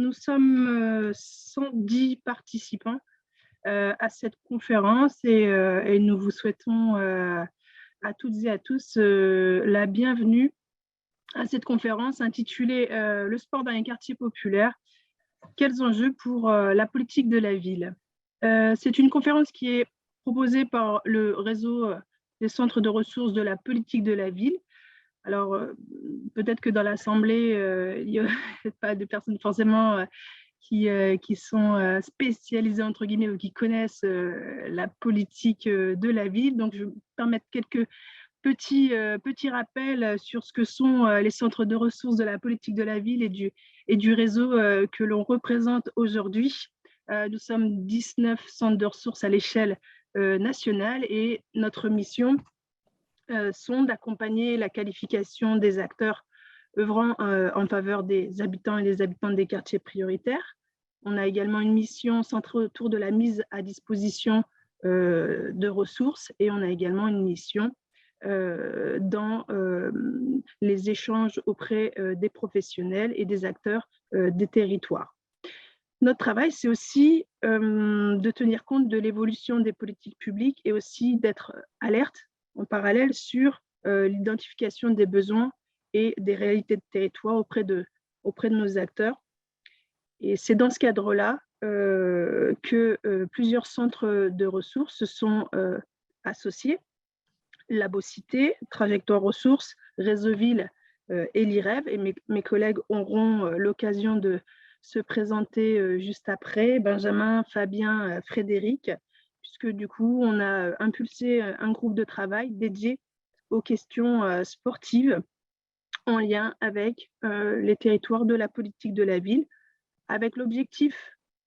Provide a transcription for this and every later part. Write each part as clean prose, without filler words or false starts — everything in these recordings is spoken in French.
nous sommes 110 participants à cette conférence et nous vous souhaitons à toutes et à tous la bienvenue à cette conférence intitulée Le sport dans les quartiers populaires, quels enjeux pour la politique de la ville. C'est une conférence qui est proposée par le réseau des centres de ressources de la politique de la ville. Alors, peut-être que dans l'Assemblée, il n'y a pas de personnes forcément qui sont spécialisées, entre guillemets, ou qui connaissent la politique de la ville. Donc, je vais me permettre quelques petits rappels sur ce que sont les centres de ressources de la politique de la ville et du réseau que l'on représente aujourd'hui. Nous sommes 19 centres de ressources à l'échelle nationale et notre mission sont d'accompagner la qualification des acteurs œuvrant en faveur des habitants et des habitantes des quartiers prioritaires. On a également une mission centrée autour de la mise à disposition de ressources et on a également une mission dans les échanges auprès des professionnels et des acteurs des territoires. Notre travail, c'est aussi de tenir compte de l'évolution des politiques publiques et aussi d'être alerte en parallèle sur l'identification des besoins et des réalités de territoire auprès de nos acteurs. Et c'est dans ce cadre-là que plusieurs centres de ressources se sont associés. Labocité, Trajectoire Ressources, Réseau Ville et l'IREV. Et mes collègues auront l'occasion de se présenter juste après, Benjamin, Fabien, Frédéric, puisque du coup, on a impulsé un groupe de travail dédié aux questions sportives en lien avec les territoires de la politique de la ville, avec l'objectif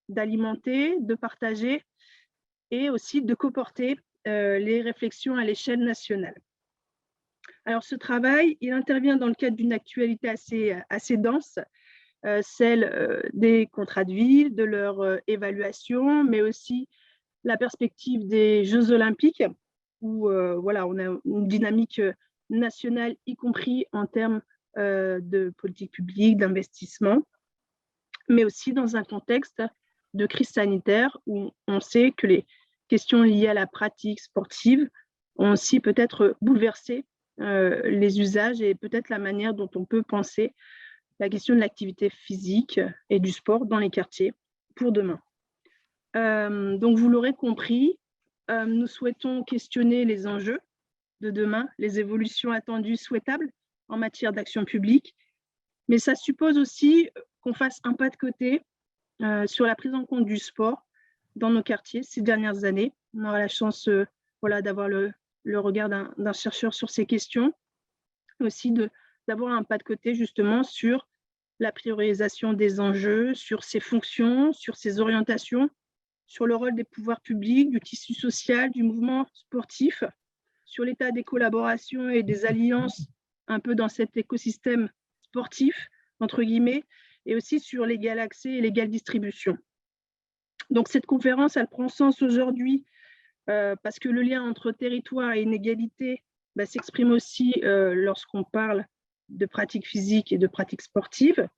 d'alimenter, de partager et aussi de coporter les réflexions à l'échelle nationale. Alors, ce travail, il intervient dans le cadre d'une actualité assez dense, celle des contrats de ville, de leur évaluation, mais aussi la perspective des Jeux Olympiques, où voilà, on a une dynamique nationale, y compris en termes de politique publique, d'investissement, mais aussi dans un contexte de crise sanitaire où on sait que les questions liées à la pratique sportive ont aussi peut-être bouleversé les usages et peut-être la manière dont on peut penser la question de l'activité physique et du sport dans les quartiers pour demain. Donc, vous l'aurez compris, nous souhaitons questionner les enjeux de demain, les évolutions attendues souhaitables en matière d'action publique, mais ça suppose aussi qu'on fasse un pas de côté sur la prise en compte du sport dans nos quartiers ces dernières années. On aura la chance voilà, d'avoir le regard d'un chercheur sur ces questions, aussi d'avoir un pas de côté justement sur la priorisation des enjeux, sur ses fonctions, sur ses orientations, sur le rôle des pouvoirs publics, du tissu social, du mouvement sportif, sur l'état des collaborations et des alliances un peu dans cet écosystème sportif, entre guillemets, et aussi sur l'égal accès et l'égale distribution. Donc cette conférence, elle prend sens aujourd'hui parce que le lien entre territoire et inégalité s'exprime aussi lorsqu'on parle de pratiques physiques et de pratiques sportives.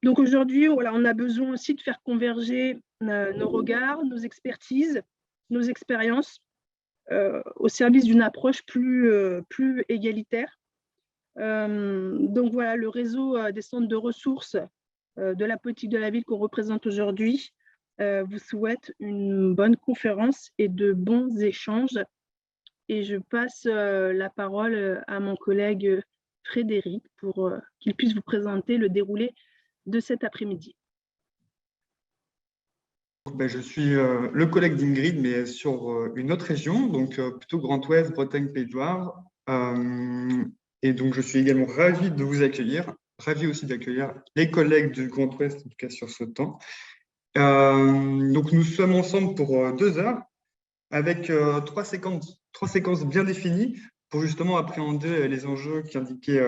Donc aujourd'hui, voilà, on a besoin aussi de faire converger nos regards, nos expertises, nos expériences au service d'une approche plus égalitaire. Donc voilà, le réseau des centres de ressources de la politique de la ville qu'on représente aujourd'hui vous souhaite une bonne conférence et de bons échanges. Et je passe la parole à mon collègue Frédéric pour qu'il puisse vous présenter le déroulé de cet après-midi. Je suis le collègue d'Ingrid, mais sur une autre région, donc plutôt Grand Ouest, Bretagne, Pays de Loire. Et donc, je suis également ravi de vous accueillir, ravi aussi d'accueillir les collègues du Grand Ouest, en tout cas sur ce temps. Donc, nous sommes ensemble pour 2 heures avec 3 séquences bien définies pour justement appréhender les enjeux qu'indiquait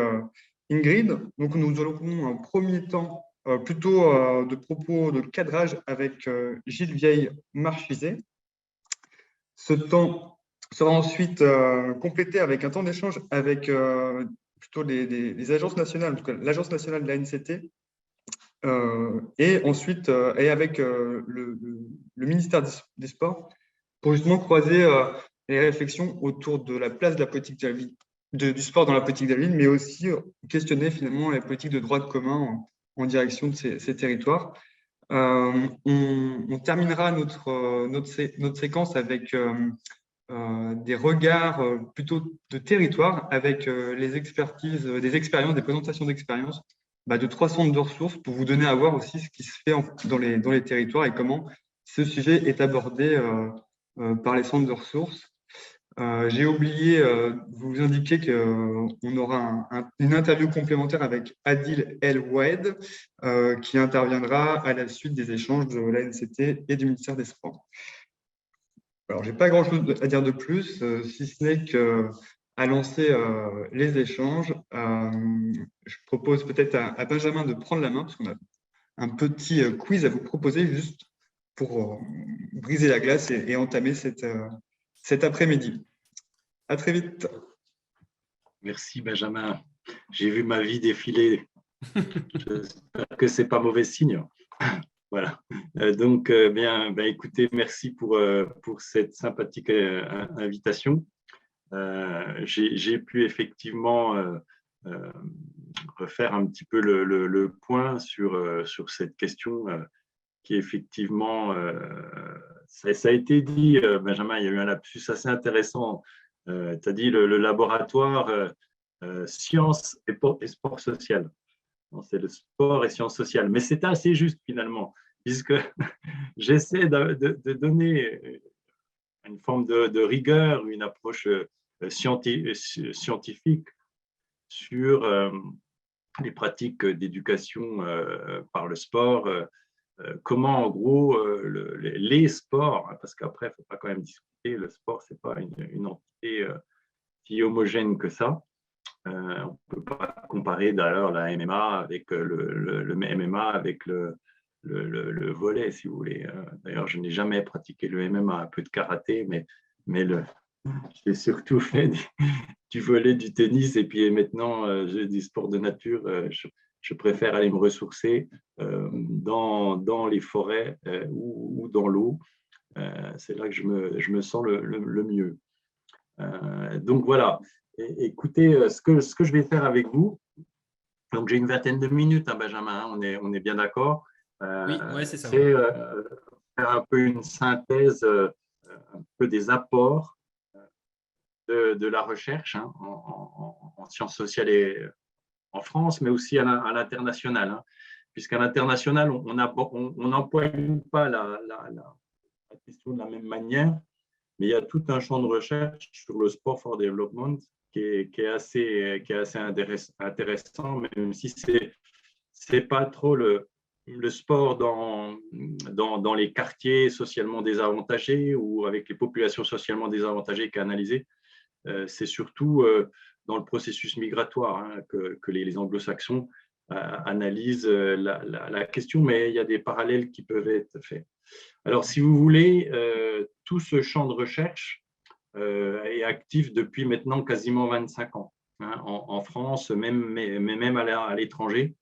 Ingrid. Donc, nous aurons un premier temps plutôt de propos de cadrage avec Gilles Vieille-Marchizet. Ce temps sera ensuite complété avec un temps d'échange avec plutôt les agences nationales, en tout cas l'Agence nationale de la NCT, Et ensuite, et avec le ministère des Sports, pour justement croiser les réflexions autour de la place de la politique de la ville, du sport dans la politique de la ville, mais aussi questionner finalement la politique de droit commun en direction de ces territoires. On terminera notre séquence avec des regards plutôt de territoire, avec les expertises, des expériences, des présentations d'expériences de 3 centres de ressources pour vous donner à voir aussi ce qui se fait dans les territoires et comment ce sujet est abordé par les centres de ressources. J'ai oublié de vous indiquer qu'on aura une interview complémentaire avec Adil El Oued qui interviendra à la suite des échanges de l'ANCT et du ministère des Sports. Alors, je n'ai pas grand-chose à dire de plus, si ce n'est qu'à lancer les échanges, je propose peut-être à Benjamin de prendre la main parce qu'on a un petit quiz à vous proposer juste pour briser la glace et entamer cet après-midi. À très vite. Merci Benjamin. J'ai vu ma vie défiler. J'espère que ce n'est pas mauvais signe. Voilà. Donc, écoutez, merci pour cette sympathique invitation. J'ai pu effectivement refaire un petit peu le point sur cette question qui effectivement, ça a été dit, Benjamin, il y a eu un lapsus assez intéressant. Tu as dit le laboratoire sciences et sport social. C'est le sport et sciences sociales. Mais c'est assez juste finalement, puisque j'essaie de donner une forme de rigueur, une approche scientifique sur les pratiques d'éducation par le sport, comment en gros les sports, parce qu'après il ne faut pas quand même discuter, le sport c'est pas une entité si homogène que ça. On ne peut pas comparer d'ailleurs la MMA avec le MMA avec le volley, si vous voulez. D'ailleurs, je n'ai jamais pratiqué le MMA, un peu de karaté, mais j'ai surtout fait du volley, du tennis, et puis maintenant, du sport de nature. Je préfère aller me ressourcer dans les forêts ou dans l'eau. C'est là que je me sens le mieux. Donc voilà. Écoutez, ce que je vais faire avec vous, donc j'ai une vingtaine de minutes, hein, Benjamin, on est bien d'accord. Oui, ouais, c'est ça. C'est faire un peu une synthèse, un peu des apports de la recherche en sciences sociales et en France, mais aussi à l'international, hein, puisqu'à l'international, on n'emploie pas la question de la même manière, mais il y a tout un champ de recherche sur le sport for development qui est assez intéressant, même si c'est pas trop le sport dans les quartiers socialement désavantagés ou avec les populations socialement désavantagées qui est analysé. C'est surtout dans le processus migratoire hein, que les anglo-saxons analysent la question, mais il y a des parallèles qui peuvent être faits. Alors, si vous voulez, tout ce champ de recherche est actif depuis maintenant quasiment 25 ans, hein, en France, mais même à l'étranger.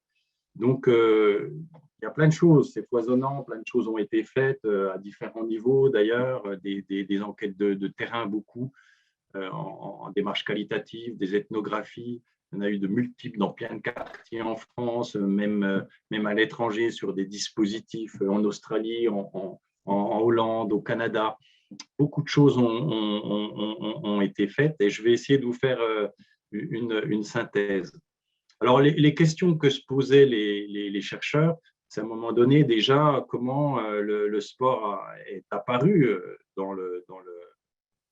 Donc, il y a plein de choses, c'est foisonnant, plein de choses ont été faites à différents niveaux d'ailleurs, des enquêtes de terrain beaucoup, en démarche qualitative, des ethnographies. Il y en a eu de multiples dans plein de quartiers en France, même à l'étranger, sur des dispositifs en Australie, en Hollande, au Canada. Beaucoup de choses ont été faites et je vais essayer de vous faire une synthèse. Alors, les questions que se posaient les chercheurs, c'est à un moment donné déjà comment le sport est apparu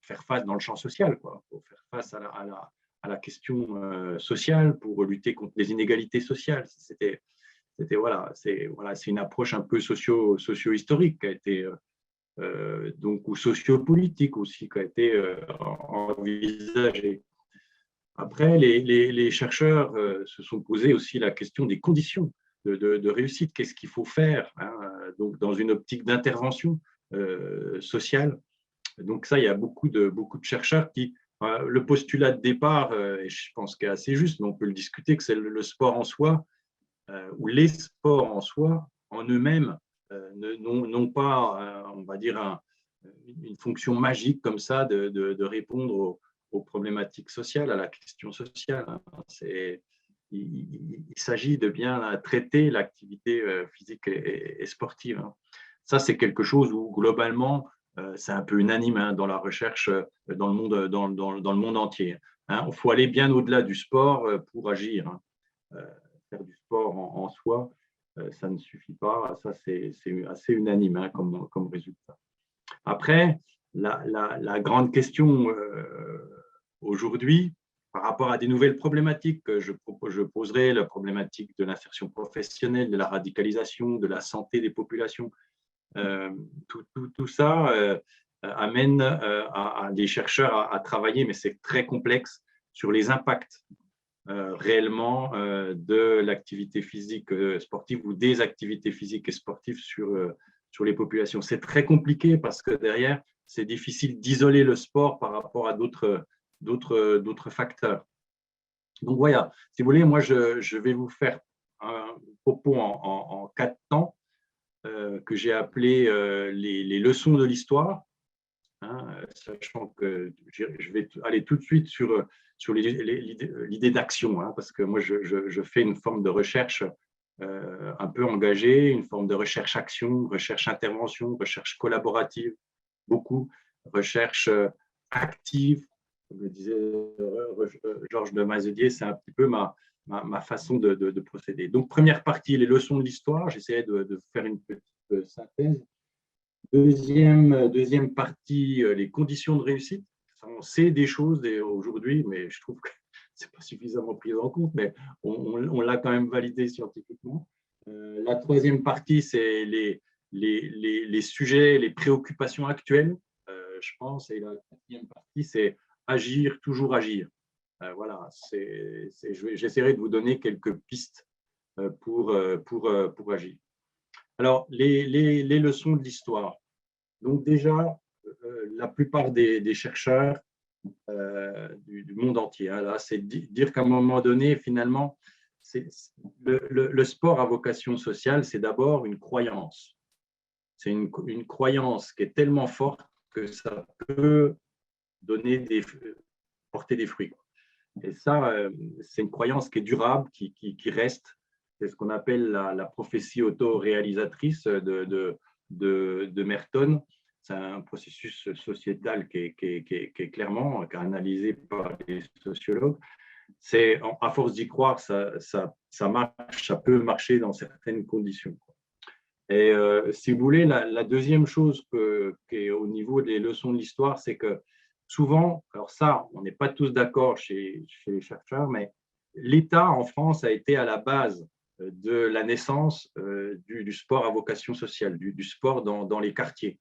faire face dans le champ social, quoi, pour faire face à la question sociale, pour lutter contre les inégalités sociales. C'est une approche un peu socio-historique qui a été ou sociopolitique aussi qui a été envisagée. Après, les chercheurs se sont posés aussi la question des conditions de réussite. Qu'est-ce qu'il faut faire hein, donc dans une optique d'intervention sociale. Donc ça, il y a beaucoup de chercheurs qui… le postulat de départ, et je pense qu'il est assez juste, mais on peut le discuter, que c'est le sport en soi, où les sports en soi, en eux-mêmes, n'ont pas, on va dire, une fonction magique comme ça de répondre aux problématiques sociales, à la question sociale. Il s'agit de bien traiter l'activité physique et sportive. Ça, c'est quelque chose où, globalement, c'est un peu unanime dans la recherche dans le monde entier. Il faut aller bien au-delà du sport pour agir. Faire du sport en soi, ça ne suffit pas. Ça, c'est assez unanime comme résultat. Après, la grande question aujourd'hui, par rapport à des nouvelles problématiques que je poserai, la problématique de l'insertion professionnelle, de la radicalisation, de la santé des populations, tout ça amène à des chercheurs à travailler, mais c'est très complexe, sur les impacts réellement de l'activité physique sportive ou des activités physiques et sportives sur les populations. C'est très compliqué parce que derrière, c'est difficile d'isoler le sport par rapport à d'autres facteurs. Donc voilà, si vous voulez, moi je vais vous faire un propos en 4 temps que j'ai appelé les leçons de l'histoire, sachant que je vais aller tout de suite sur l'idée d'action, parce que moi je fais une forme de recherche un peu engagée, une forme de recherche-action, recherche-intervention, recherche collaborative, beaucoup, recherche active, comme le disait Georges de Mazedier, c'est un petit peu ma façon de procéder. Donc, première partie, les leçons de l'histoire, j'essayais de faire une petite synthèse. Deuxième partie, les conditions de réussite. On sait des choses aujourd'hui, mais je trouve que ce n'est pas suffisamment pris en compte, mais on l'a quand même validé scientifiquement. La troisième partie, c'est les sujets, les préoccupations actuelles, je pense. Et la quatrième partie, c'est agir, toujours agir. Voilà, j'essaierai de vous donner quelques pistes pour agir. Alors, les leçons de l'histoire. Donc déjà, la plupart des chercheurs du monde entier, là, c'est dire qu'à un moment donné, finalement, le sport à vocation sociale, c'est d'abord une croyance. C'est une croyance qui est tellement forte que ça peut porter des fruits. Et ça, c'est une croyance qui est durable, qui reste. C'est ce qu'on appelle la prophétie auto-réalisatrice de Merton. C'est un processus sociétal qui est clairement analysé par les sociologues. C'est, à force d'y croire, ça marche, ça peut marcher dans certaines conditions. Et si vous voulez, la deuxième chose qui est au niveau des leçons de l'histoire, c'est que souvent, alors ça, on n'est pas tous d'accord chez les chercheurs, mais l'État en France a été à la base de la naissance du sport à vocation sociale, du sport dans les quartiers.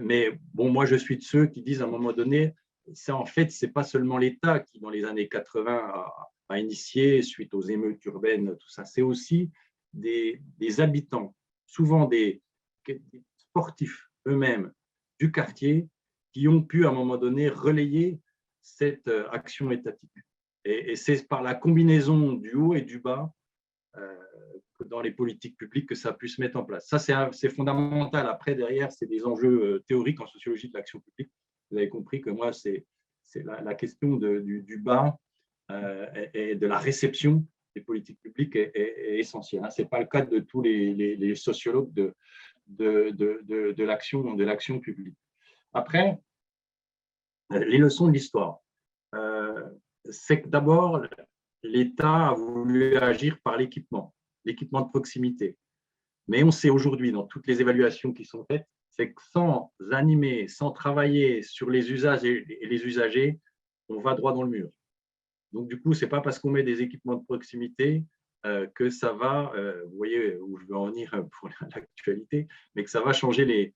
Mais bon, moi, je suis de ceux qui disent à un moment donné, en fait, ce n'est pas seulement l'État qui, dans les années 80, a initié, suite aux émeutes urbaines, tout ça, c'est aussi des habitants, souvent des sportifs eux-mêmes du quartier, qui ont pu, à un moment donné, relayer cette action étatique. Et c'est par la combinaison du haut et du bas dans les politiques publiques que ça puisse se mettre en place. Ça, c'est fondamental. Après, derrière, c'est des enjeux théoriques en sociologie de l'action publique. Vous avez compris que moi, c'est la question du bas et de la réception des politiques publiques est essentielle. Ce n'est pas le cas de tous les sociologues de l'action publique. Après, les leçons de l'histoire. C'est que d'abord, l'État a voulu agir par l'équipement de proximité. Mais on sait aujourd'hui, dans toutes les évaluations qui sont faites, c'est que sans animer, sans travailler sur les usages et les usagers, on va droit dans le mur. Donc, du coup, ce n'est pas parce qu'on met des équipements de proximité que ça va, vous voyez où je veux en venir pour l'actualité, mais que ça va changer les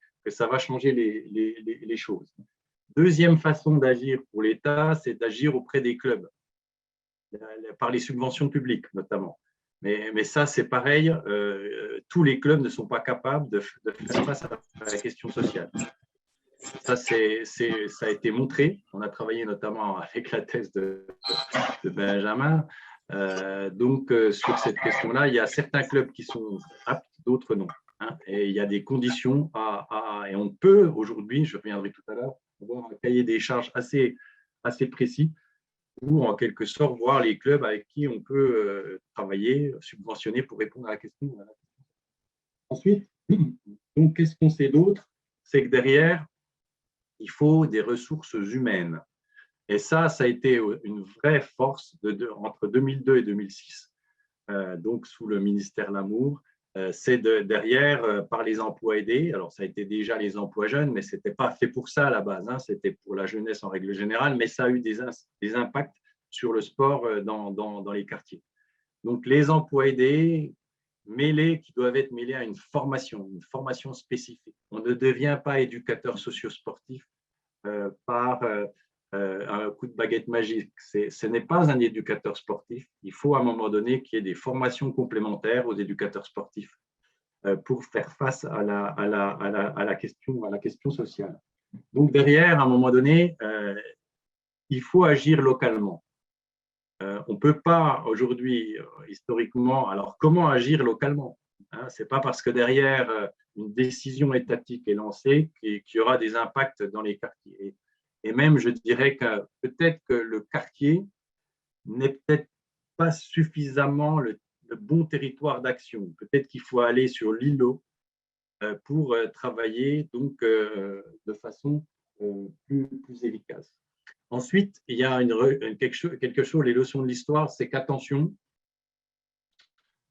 choses. Deuxième façon d'agir pour l'État, c'est d'agir auprès des clubs, par les subventions publiques notamment. Mais ça, c'est pareil, tous les clubs ne sont pas capables de faire face à la question sociale. Ça a été montré. On a travaillé notamment avec la thèse de Benjamin. Donc, sur cette question-là, il y a certains clubs qui sont aptes, d'autres non. Hein, et il y a des conditions et on peut aujourd'hui, je reviendrai tout à l'heure, avoir un cahier des charges assez précis pour en quelque sorte voir les clubs avec qui on peut travailler, subventionner pour répondre à la question. Ensuite, donc, qu'est-ce qu'on sait d'autre? C'est que derrière, il faut des ressources humaines. Et ça a été une vraie force entre 2002 et 2006, donc sous le ministère Lamour. C'est derrière, par les emplois aidés. Alors, ça a été déjà les emplois jeunes, mais ce n'était pas fait pour ça à la base. Hein, c'était pour la jeunesse en règle générale, mais ça a eu des impacts sur le sport dans les quartiers. Donc, les emplois aidés qui doivent être mêlés à une formation spécifique. On ne devient pas éducateur socio-sportif par un coup de baguette magique. Ce n'est pas un éducateur sportif. Il faut à un moment donné qu'il y ait des formations complémentaires aux éducateurs sportifs pour faire face à la question sociale. Donc derrière, à un moment donné, il faut agir localement. On ne peut pas aujourd'hui, historiquement, alors comment agir localement? Ce n'est pas parce que derrière une décision étatique est lancée qu'il y aura des impacts dans les quartiers. Et même, je dirais que peut-être que le quartier n'est peut-être pas suffisamment le bon territoire d'action. Peut-être qu'il faut aller sur l'îlot pour travailler donc, de façon plus efficace. Ensuite, il y a quelque chose, les leçons de l'histoire, c'est qu'attention,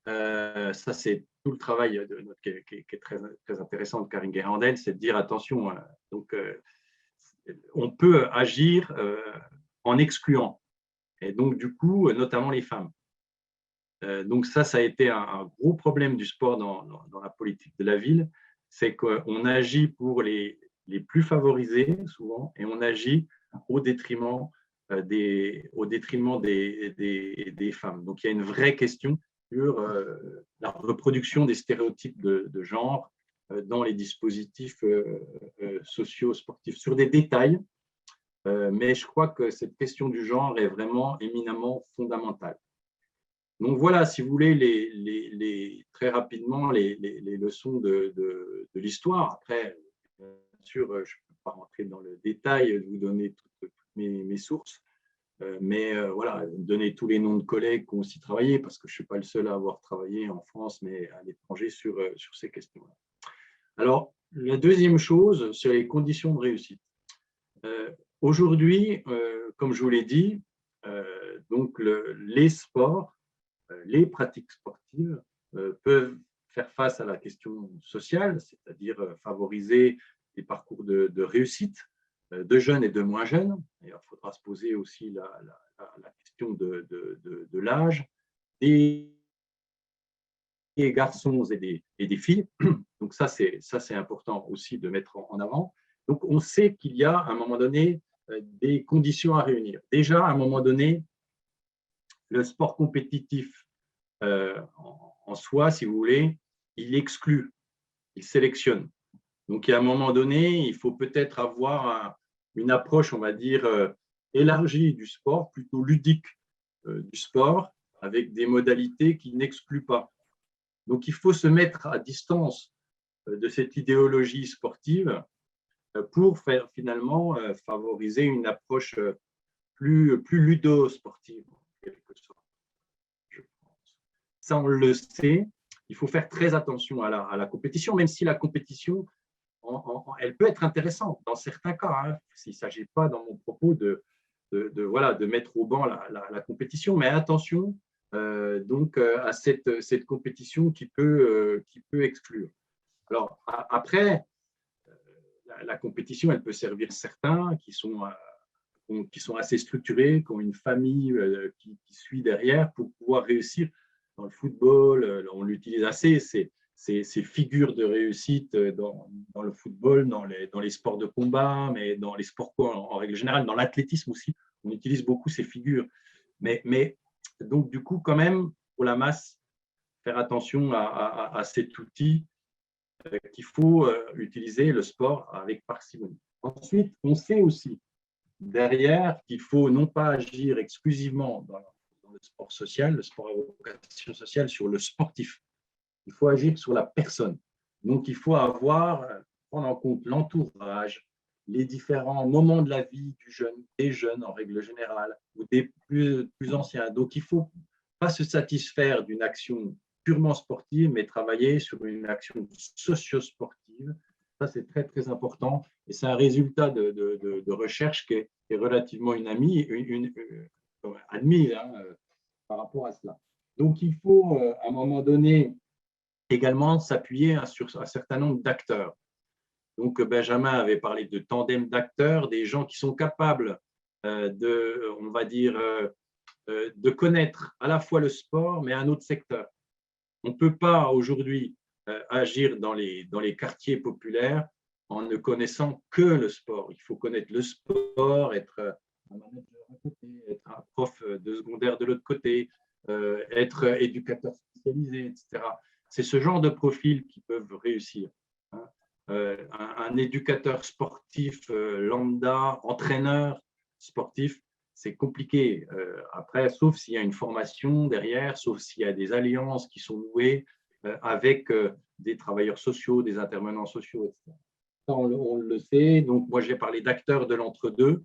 ça c'est tout le travail qui est très, très intéressant de Karine Guérandel, c'est de dire attention, donc, on peut agir en excluant, et donc du coup, notamment les femmes. Donc ça a été un gros problème du sport dans la politique de la ville, c'est qu'on agit pour les plus favorisés souvent, et on agit au détriment des femmes. Donc il y a une vraie question sur la reproduction des stéréotypes de genre dans les dispositifs sociaux sportifs, sur des détails, mais je crois que cette question du genre est vraiment éminemment fondamentale. Donc voilà, si vous voulez, très rapidement, les leçons de l'histoire. Après, bien sûr, je ne peux pas rentrer dans le détail, vous donner toutes mes sources, mais voilà, donner tous les noms de collègues qui ont aussi travaillé, parce que je ne suis pas le seul à avoir travaillé en France, mais à l'étranger sur ces questions-là. Alors, la deuxième chose, c'est les conditions de réussite. Aujourd'hui, comme je vous l'ai dit, donc les sports, les pratiques sportives peuvent faire face à la question sociale, c'est-à-dire favoriser des parcours de réussite de jeunes et de moins jeunes. Et il faudra se poser aussi la question de l'âge des garçons et des filles. Donc ça, c'est important aussi de mettre en avant. Donc on sait qu'il y a à un moment donné des conditions à réunir. Déjà, à un moment donné, le sport compétitif en soi, si vous voulez, il exclut, il sélectionne. Donc, à un moment donné, il faut peut-être avoir une approche, on va dire, élargie du sport, plutôt ludique du sport, avec des modalités qui n'excluent pas. Donc, il faut se mettre à distance de cette idéologie sportive pour finalement favoriser une approche plus ludo-sportive, en quelque sorte. Ça, on le sait, il faut faire très attention à la compétition, même si la compétition, elle peut être intéressante dans certains cas. Hein, s'il ne s'agit pas, dans mon propos, de mettre au banc la compétition, mais attention donc à cette compétition qui peut exclure. Alors, après, la compétition, elle peut servir certains qui sont assez structurés, qui ont une famille qui suit derrière pour pouvoir réussir. Dans le football, on l'utilise assez, ces figures de réussite dans le football, dans les sports de combat, mais dans les sports en règle générale, dans l'athlétisme aussi, on utilise beaucoup ces figures. Mais donc, du coup, quand même, pour la masse, faire attention à cet outil qu'il faut utiliser, le sport, avec parcimonie. Ensuite, on sait aussi derrière qu'il faut non pas agir exclusivement dans le sport social, le sport à vocation sociale, sur le sportif. Il faut agir sur la personne. Donc, il faut prendre en compte l'entourage, les différents moments de la vie du jeune, des jeunes en règle générale, ou des plus anciens. Donc, il ne faut pas se satisfaire d'une action purement sportive, mais travailler sur une action socio-sportive. Ça, c'est très, très important. Et c'est un résultat de recherche qui est relativement admis par rapport à cela. Donc, il faut, à un moment donné, également s'appuyer sur un certain nombre d'acteurs. Donc, Benjamin avait parlé de tandem d'acteurs, des gens qui sont capables on va dire, de connaître à la fois le sport, mais un autre secteur. On ne peut pas aujourd'hui agir dans les quartiers populaires en ne connaissant que le sport. Il faut connaître le sport, être un manager d'un côté, être un prof de secondaire de l'autre côté, être éducateur spécialisé, etc. C'est ce genre de profils qui peuvent réussir. Un éducateur sportif lambda, entraîneur sportif, c'est compliqué. Après, sauf s'il y a une formation derrière, sauf s'il y a des alliances qui sont nouées avec des travailleurs sociaux, des intervenants sociaux, etc. Ça, on le sait. Donc, moi, j'ai parlé d'acteurs de l'entre-deux.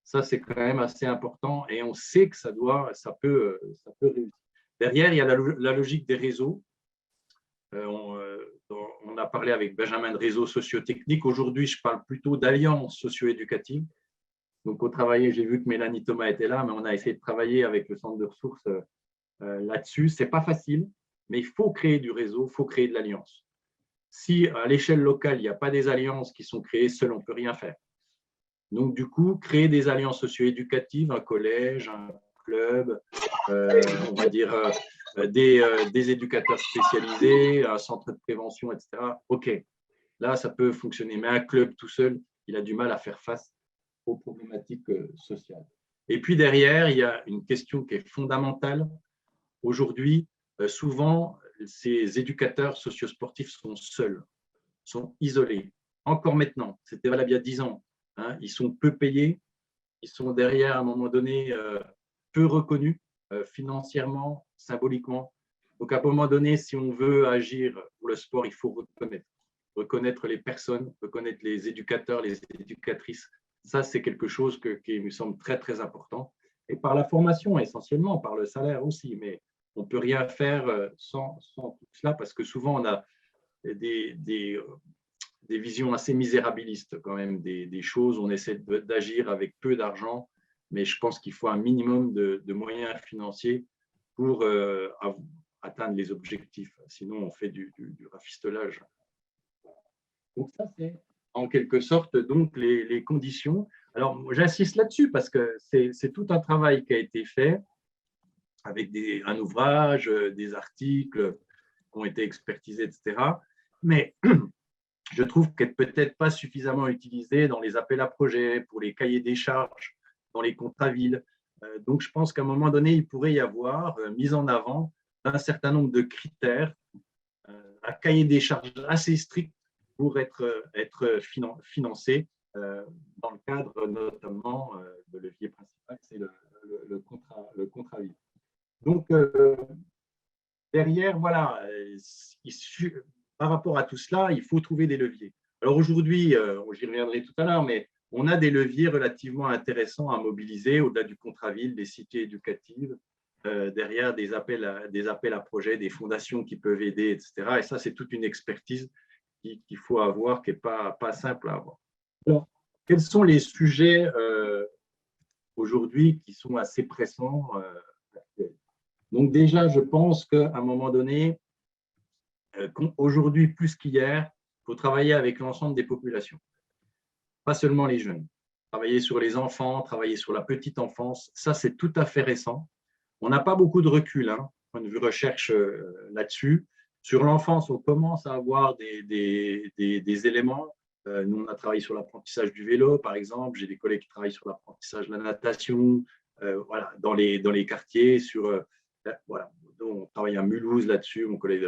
Ça, c'est quand même assez important et on sait que ça peut réussir. Derrière, il y a la logique des réseaux. On a parlé avec Benjamin de réseaux socio-techniques. Aujourd'hui, je parle plutôt d'alliances socio-éducatives. Donc, au travail, j'ai vu que Mélanie Thomas était là, mais on a essayé de travailler avec le centre de ressources là-dessus. Ce n'est pas facile, mais il faut créer du réseau, il faut créer de l'alliance. Si à l'échelle locale, il n'y a pas des alliances qui sont créées, seul, on ne peut rien faire. Donc, du coup, créer des alliances socio-éducatives, un collège, un club, on va dire des éducateurs spécialisés, un centre de prévention, etc. OK, là, ça peut fonctionner. Mais un club tout seul, il a du mal à faire face aux problématiques sociales. Et puis derrière, il y a une question qui est fondamentale. Aujourd'hui, souvent, ces éducateurs sociosportifs sont seuls, sont isolés. Encore maintenant, c'était valable il y a 10 ans. Ils sont peu payés, ils sont derrière, à un moment donné, peu reconnus financièrement, symboliquement. Donc, à un moment donné, si on veut agir pour le sport, il faut reconnaître les personnes, reconnaître les éducateurs, les éducatrices. Ça, c'est quelque chose qui me semble très, très important. Et par la formation, essentiellement, par le salaire aussi. Mais on ne peut rien faire sans tout cela parce que souvent, on a des visions assez misérabilistes quand même des choses. On essaie d'agir avec peu d'argent, mais je pense qu'il faut un minimum de moyens financiers pour atteindre les objectifs. Sinon, on fait du rafistolage. Donc ça, c'est en quelque sorte donc les conditions. Alors, j'insiste là-dessus parce que c'est tout un travail qui a été fait avec un ouvrage, des articles qui ont été expertisés, etc. Mais je trouve qu'elle n'est peut-être pas suffisamment utilisée dans les appels à projets, pour les cahiers des charges, dans les contrats villes. Donc, je pense qu'à un moment donné, il pourrait y avoir mise en avant un certain nombre de critères, un cahier des charges assez strict pour être financé dans le cadre notamment de levier principal, c'est le contrat ville. Donc, derrière, voilà, par rapport à tout cela, il faut trouver des leviers. Alors aujourd'hui, j'y reviendrai tout à l'heure, mais on a des leviers relativement intéressants à mobiliser au-delà du contrat ville, des cités éducatives, derrière des appels à projets, des fondations qui peuvent aider, etc. Et ça, c'est toute une expertise qu'il faut avoir, qui n'est pas simple à avoir. Alors, quels sont les sujets aujourd'hui qui sont assez pressants actuels? Donc déjà, je pense qu'à un moment donné, aujourd'hui plus qu'hier, il faut travailler avec l'ensemble des populations, pas seulement les jeunes. Travailler sur les enfants, travailler sur la petite enfance, ça c'est tout à fait récent. On n'a pas beaucoup de recul, point de vue recherche là-dessus. Sur l'enfance, on commence à avoir des éléments. Nous, on a travaillé sur l'apprentissage du vélo, par exemple. J'ai des collègues qui travaillent sur l'apprentissage de la natation, voilà, dans les quartiers. Voilà. On travaille à Mulhouse là-dessus, mon collègue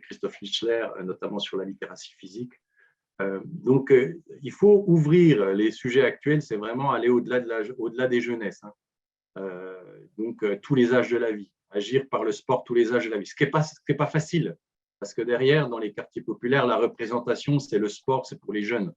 Christophe Lichler, notamment sur la littératie physique. Donc, il faut ouvrir les sujets actuels, c'est vraiment aller au-delà des jeunesses. donc tous les âges de la vie, agir par le sport tous les âges de la vie, ce qui n'est pas facile, parce que derrière, dans les quartiers populaires, la représentation, c'est le sport, c'est pour les jeunes.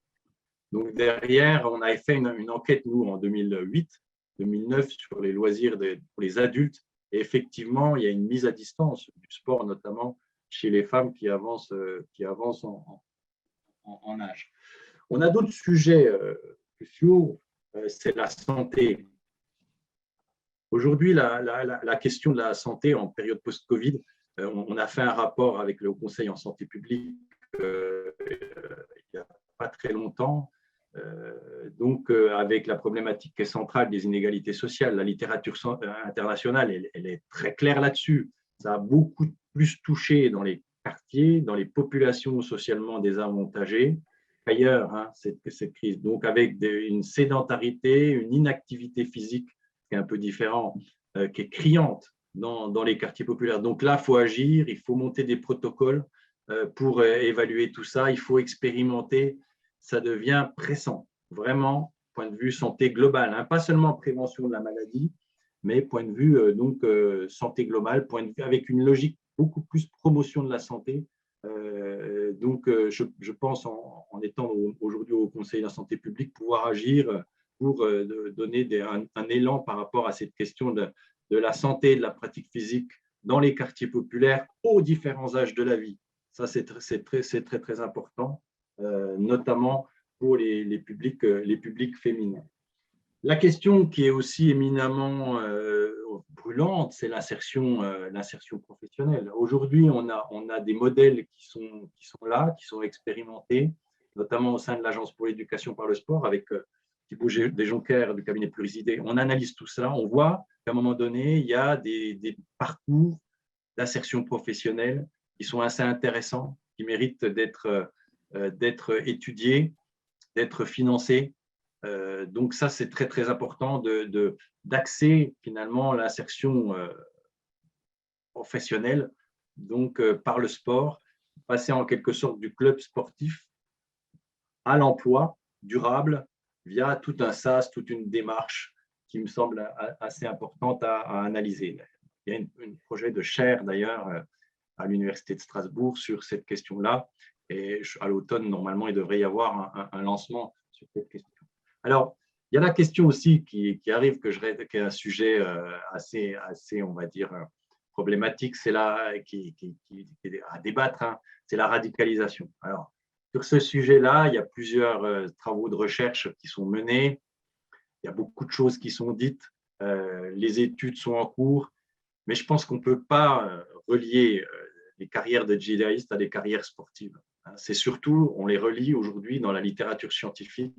Donc derrière, on avait fait une enquête, nous, en 2008-2009, sur les loisirs pour les adultes, et effectivement, il y a une mise à distance du sport, notamment chez les femmes qui avancent en âge. On a d'autres sujets cruciaux, c'est la santé. Aujourd'hui, la question de la santé en période post-Covid, on a fait un rapport avec le Haut Conseil en santé publique il n'y a pas très longtemps, avec la problématique qui est centrale des inégalités sociales. La littérature internationale, elle est très claire là-dessus. Ça a beaucoup plus touché dans les quartiers, dans les populations socialement désavantagées qu'ailleurs, hein, cette crise. Donc, avec une sédentarité, une inactivité physique qui est un peu différent, qui est criante dans les quartiers populaires. Donc là, il faut agir, il faut monter des protocoles pour évaluer tout ça, il faut expérimenter, ça devient pressant, vraiment, point de vue santé globale, hein, pas seulement prévention de la maladie, mais point de vue santé globale, point de vue avec une logique beaucoup plus promotion de la santé. Je pense, en étant aujourd'hui au Conseil de la santé publique, pouvoir agir pour donner un élan par rapport à cette question de la santé et de la pratique physique dans les quartiers populaires aux différents âges de la vie. Ça, c'est très, très important, notamment pour les publics féminins. La question qui est aussi éminemment brûlante, c'est l'insertion professionnelle. Aujourd'hui, on a des modèles qui sont là, qui sont expérimentés, notamment au sein de l'Agence pour l'éducation par le sport, avec Thibaut Desjonquers du cabinet Plurisidée. On analyse tout ça, on voit qu'à un moment donné, il y a des parcours d'insertion professionnelle qui sont assez intéressants, qui méritent d'être étudiés, d'être financés. Donc ça, c'est très, très important d'axer finalement l'insertion professionnelle par le sport, passer en quelque sorte du club sportif à l'emploi durable via tout un sas, toute une démarche qui me semble assez importante à analyser. Il y a un projet de chaire d'ailleurs à l'Université de Strasbourg sur cette question-là. Et à l'automne, normalement, il devrait y avoir un lancement sur cette question. Alors, il y a la question aussi qui arrive, qui est un sujet assez, on va dire, problématique, c'est là, qui est à débattre, hein, c'est la radicalisation. Alors, sur ce sujet-là, il y a plusieurs travaux de recherche qui sont menés, il y a beaucoup de choses qui sont dites, les études sont en cours, mais je pense qu'on ne peut pas relier les carrières de djihadistes à des carrières sportives. C'est surtout, on les relie aujourd'hui dans la littérature scientifique,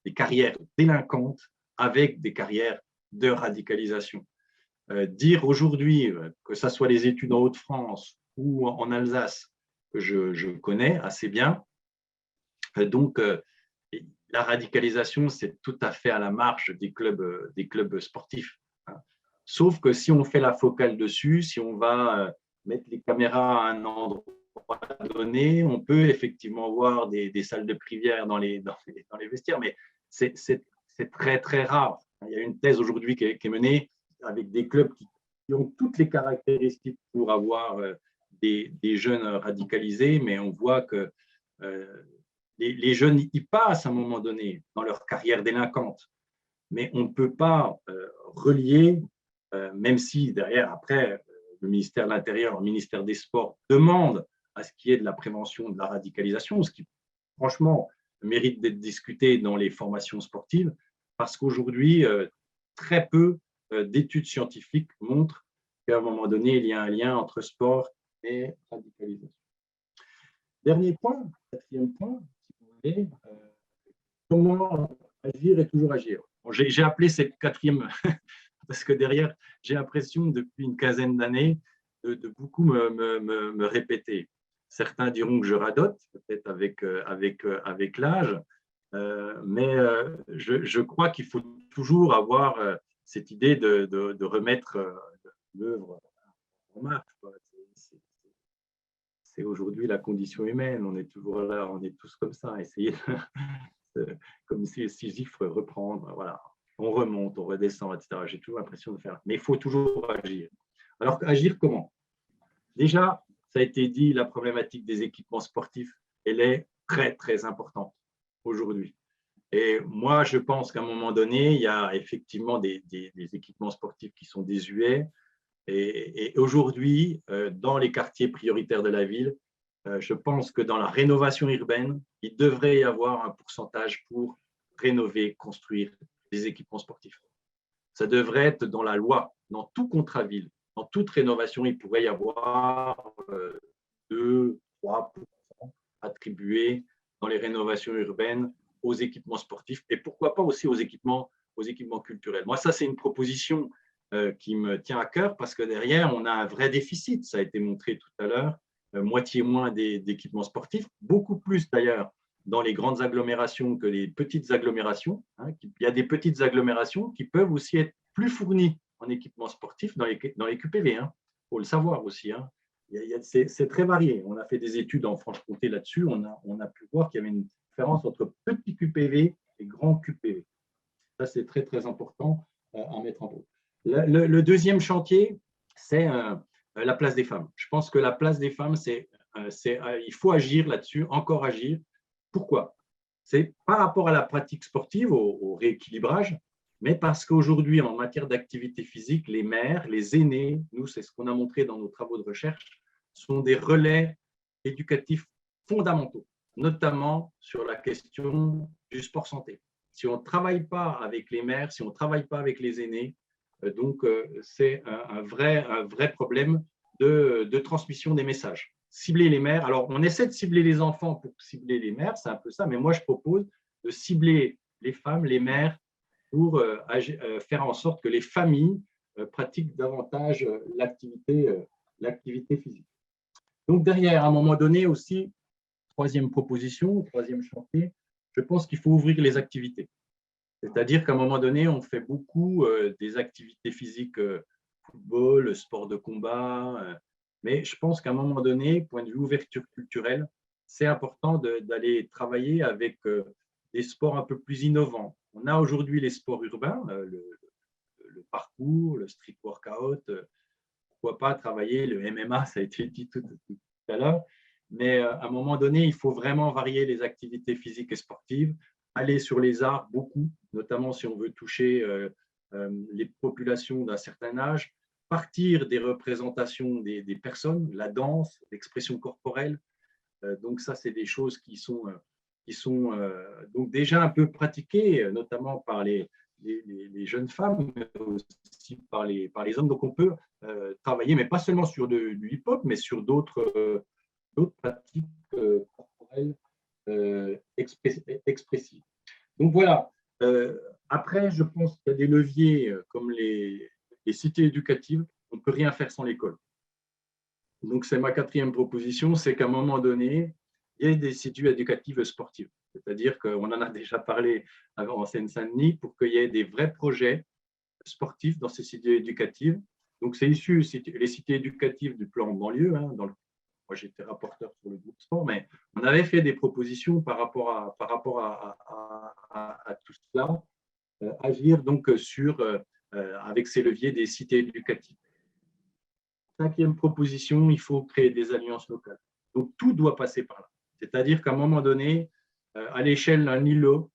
des carrières délinquantes avec des carrières de radicalisation. Dire aujourd'hui, que ce soit les études en Hauts-de-France ou en Alsace, que je connais assez bien, la radicalisation, c'est tout à fait à la marge des clubs sportifs. Sauf que si on fait la focale dessus, si on va mettre les caméras à un endroit donné, on peut effectivement voir des salles de prière dans les vestiaires, mais c'est très, très rare. Il y a une thèse aujourd'hui qui est menée avec des clubs qui ont toutes les caractéristiques pour avoir des jeunes radicalisés, mais on voit que les jeunes y passent à un moment donné dans leur carrière délinquante. Mais on ne peut pas relier, même si derrière, après, le ministère de l'Intérieur, le ministère des Sports demande à ce qu'il y ait de la prévention de la radicalisation, ce qui, franchement, mérite d'être discuté dans les formations sportives, parce qu'aujourd'hui, très peu d'études scientifiques montrent qu'à un moment donné, il y a un lien entre sport et radicalisation. Dernier point, quatrième point, si vous voulez, comment agir et toujours agir. Bon, j'ai appelé cette quatrième parce que derrière, j'ai l'impression depuis une quinzaine d'années de beaucoup me répéter. Certains diront que je radote, peut-être avec l'âge, mais je crois qu'il faut toujours avoir cette idée de remettre l'œuvre en marche. C'est aujourd'hui la condition humaine, on est toujours là, on est tous comme ça, essayer comme si Sisyphe reprendre, voilà. On remonte, on redescend, etc. J'ai toujours l'impression de faire. Mais il faut toujours agir. Alors, agir comment? Déjà, ça a été dit, la problématique des équipements sportifs, elle est très, très importante aujourd'hui. Et moi, je pense qu'à un moment donné, il y a effectivement des équipements sportifs qui sont désuets. Et aujourd'hui, dans les quartiers prioritaires de la ville, je pense que dans la rénovation urbaine, il devrait y avoir un pourcentage pour rénover, construire des équipements sportifs. Ça devrait être dans la loi, dans tout contrat ville, dans toute rénovation, il pourrait y avoir 2-3% attribués dans les rénovations urbaines aux équipements sportifs et pourquoi pas aussi aux équipements culturels. Moi, ça, c'est une proposition qui me tient à cœur parce que derrière, on a un vrai déficit. Ça a été montré tout à l'heure, moitié moins d'équipements sportifs, beaucoup plus d'ailleurs dans les grandes agglomérations que les petites agglomérations. Il y a des petites agglomérations qui peuvent aussi être plus fournies en équipements sportifs dans les QPV. Il faut le savoir aussi. C'est très varié. On a fait des études en Franche-Comté là-dessus. On a pu voir qu'il y avait une différence entre petits QPV et grands QPV. Ça, c'est très, très important à mettre en place. Le deuxième chantier, c'est la place des femmes. Je pense que la place des femmes, il faut agir là-dessus, encore agir. Pourquoi? C'est par rapport à la pratique sportive, au rééquilibrage, mais parce qu'aujourd'hui, en matière d'activité physique, les mères, les aînés, nous, c'est ce qu'on a montré dans nos travaux de recherche, sont des relais éducatifs fondamentaux, notamment sur la question du sport santé. Si on ne travaille pas avec les mères, si on ne travaille pas avec les aînés, donc c'est un vrai problème de transmission des messages. Cibler les mères. Alors, on essaie de cibler les enfants pour cibler les mères, c'est un peu ça, mais moi, je propose de cibler les femmes, les mères, pour faire en sorte que les familles pratiquent davantage l'activité physique. Donc, derrière, à un moment donné aussi, troisième proposition, troisième chantier, je pense qu'il faut ouvrir les activités. C'est-à-dire qu'à un moment donné, on fait beaucoup des activités physiques, football, sport de combat, mais je pense qu'à un moment donné, point de vue ouverture culturelle, c'est important d'aller travailler avec des sports un peu plus innovants. On a aujourd'hui les sports urbains, le parcours, le street workout, pourquoi pas travailler le MMA, ça a été dit tout à l'heure, mais à un moment donné, il faut vraiment varier les activités physiques et sportives, aller sur les arts beaucoup, notamment si on veut toucher les populations d'un certain âge, partir des représentations des personnes, la danse, l'expression corporelle. Donc ça, c'est des choses qui sont donc déjà un peu pratiquées, notamment par les jeunes femmes, mais aussi par les hommes. Donc on peut travailler, mais pas seulement sur du hip-hop, mais sur d'autres pratiques corporelles expressives. Donc voilà. Après, je pense qu'il y a des leviers comme les cités éducatives. On ne peut rien faire sans l'école. Donc c'est ma quatrième proposition, c'est qu'à un moment donné, il y ait des cités éducatives sportives. C'est-à-dire qu'on en a déjà parlé avant en Seine-Saint-Denis pour qu'il y ait des vrais projets sportifs dans ces cités éducatives. Donc c'est issu les cités éducatives du plan banlieue. Moi j'étais rapporteur sur le groupe sport, mais on avait fait des propositions par rapport à tout cela, agir donc avec ces leviers des cités éducatives. Cinquième proposition, il faut créer des alliances locales. Donc tout doit passer par là. C'est-à-dire qu'à un moment donné, à l'échelle d'un îlot,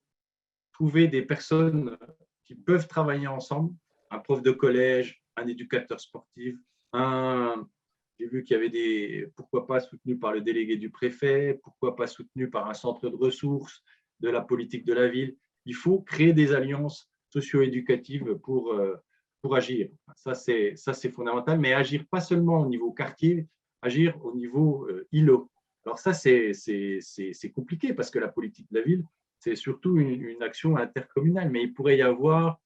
trouver des personnes qui peuvent travailler ensemble, un prof de collège, un éducateur sportif, j'ai vu qu'il y avait pourquoi pas soutenus par le délégué du préfet, pourquoi pas soutenus par un centre de ressources de la politique de la ville. Il faut créer des alliances socio-éducatives pour agir. Ça, c'est fondamental, mais agir pas seulement au niveau quartier, agir au niveau îlot. Alors ça, c'est compliqué parce que la politique de la ville, c'est surtout une action intercommunale, mais il pourrait y avoir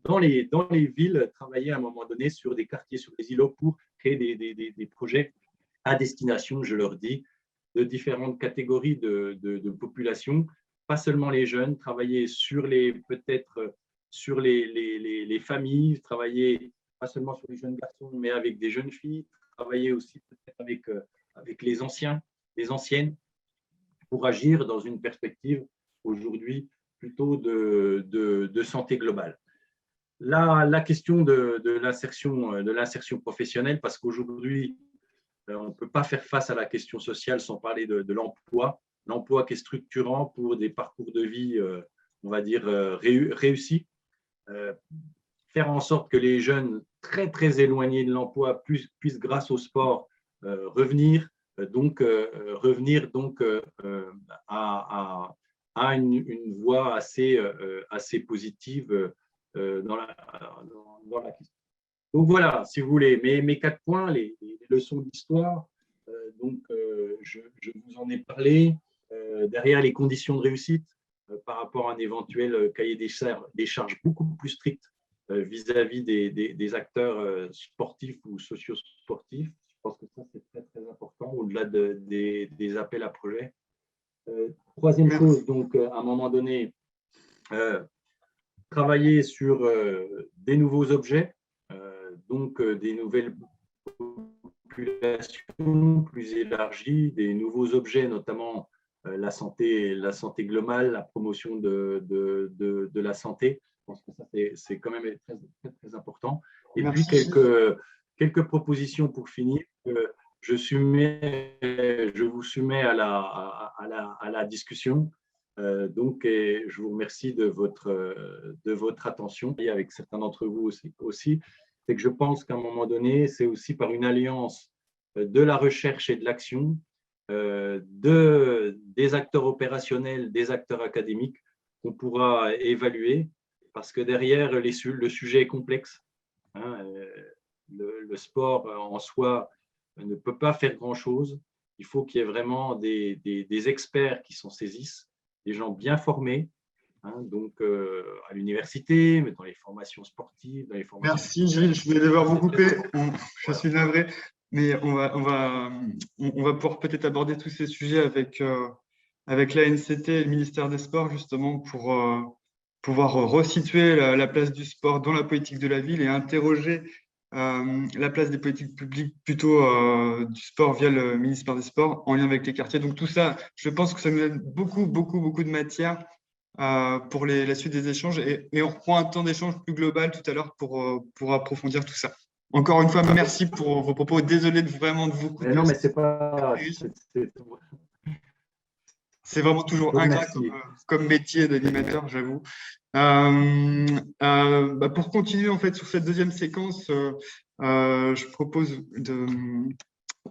dans les villes, travailler à un moment donné sur des quartiers, sur des îlots pour créer des projets à destination, je leur dis, de différentes catégories de population, pas seulement les jeunes, travailler peut-être sur les familles, travailler pas seulement sur les jeunes garçons, mais avec des jeunes filles, travailler aussi peut-être avec les anciens, les anciennes, pour agir dans une perspective aujourd'hui plutôt de santé globale. La question de l'insertion professionnelle, parce qu'aujourd'hui, on ne peut pas faire face à la question sociale sans parler de l'emploi. L'emploi qui est structurant pour des parcours de vie, on va dire, réussis. Faire en sorte que les jeunes très, très éloignés de l'emploi puissent, grâce au sport, revenir à une voie assez positive dans la question. Donc voilà, si vous voulez, mes 4 points, les leçons d'histoire, je vous en ai parlé. Derrière les conditions de réussite, par rapport à un éventuel cahier des charges beaucoup plus strict vis-à-vis des acteurs sportifs ou socio-sportifs. Je pense que ça, c'est très, très important, au-delà des appels à projets. Troisième chose, donc, à un moment donné, travailler sur des nouveaux objets, des nouvelles populations plus élargies, des nouveaux objets, notamment la santé globale, la promotion de la santé. Je pense que ça, c'est quand même très, très, très important. Et Merci. puis, quelques propositions pour finir. Je vous soumets à la discussion. Et je vous remercie de votre attention. Et avec certains d'entre vous aussi, c'est que je pense qu'à un moment donné, c'est aussi par une alliance de la recherche et de l'action, des acteurs opérationnels, des acteurs académiques, qu'on pourra évaluer, parce que derrière, le sujet est complexe. Le sport en soi ne peut pas faire grand-chose. Il faut qu'il y ait vraiment des experts qui s'en saisissent, des gens bien formés, à l'université, mais dans les formations sportives, dans les formations… Merci Gilles, je vais devoir vous couper, je suis navré, mais on va pouvoir peut-être aborder tous ces sujets avec l'ANCT et le ministère des Sports, justement, pour pouvoir resituer la place du sport dans la politique de la ville et interroger la place des politiques publiques plutôt du sport via le ministère des Sports en lien avec les quartiers. Donc tout ça, je pense que ça nous donne beaucoup, beaucoup, beaucoup de matière pour la suite des échanges et on reprend un temps d'échange plus global tout à l'heure pour approfondir tout ça. Encore une fois, merci pour vos propos. Désolé vraiment de vous couper. Non, mais c'est pas… C'est vraiment toujours ingrat comme métier d'animateur, j'avoue. Pour continuer en fait sur cette deuxième séquence, je propose de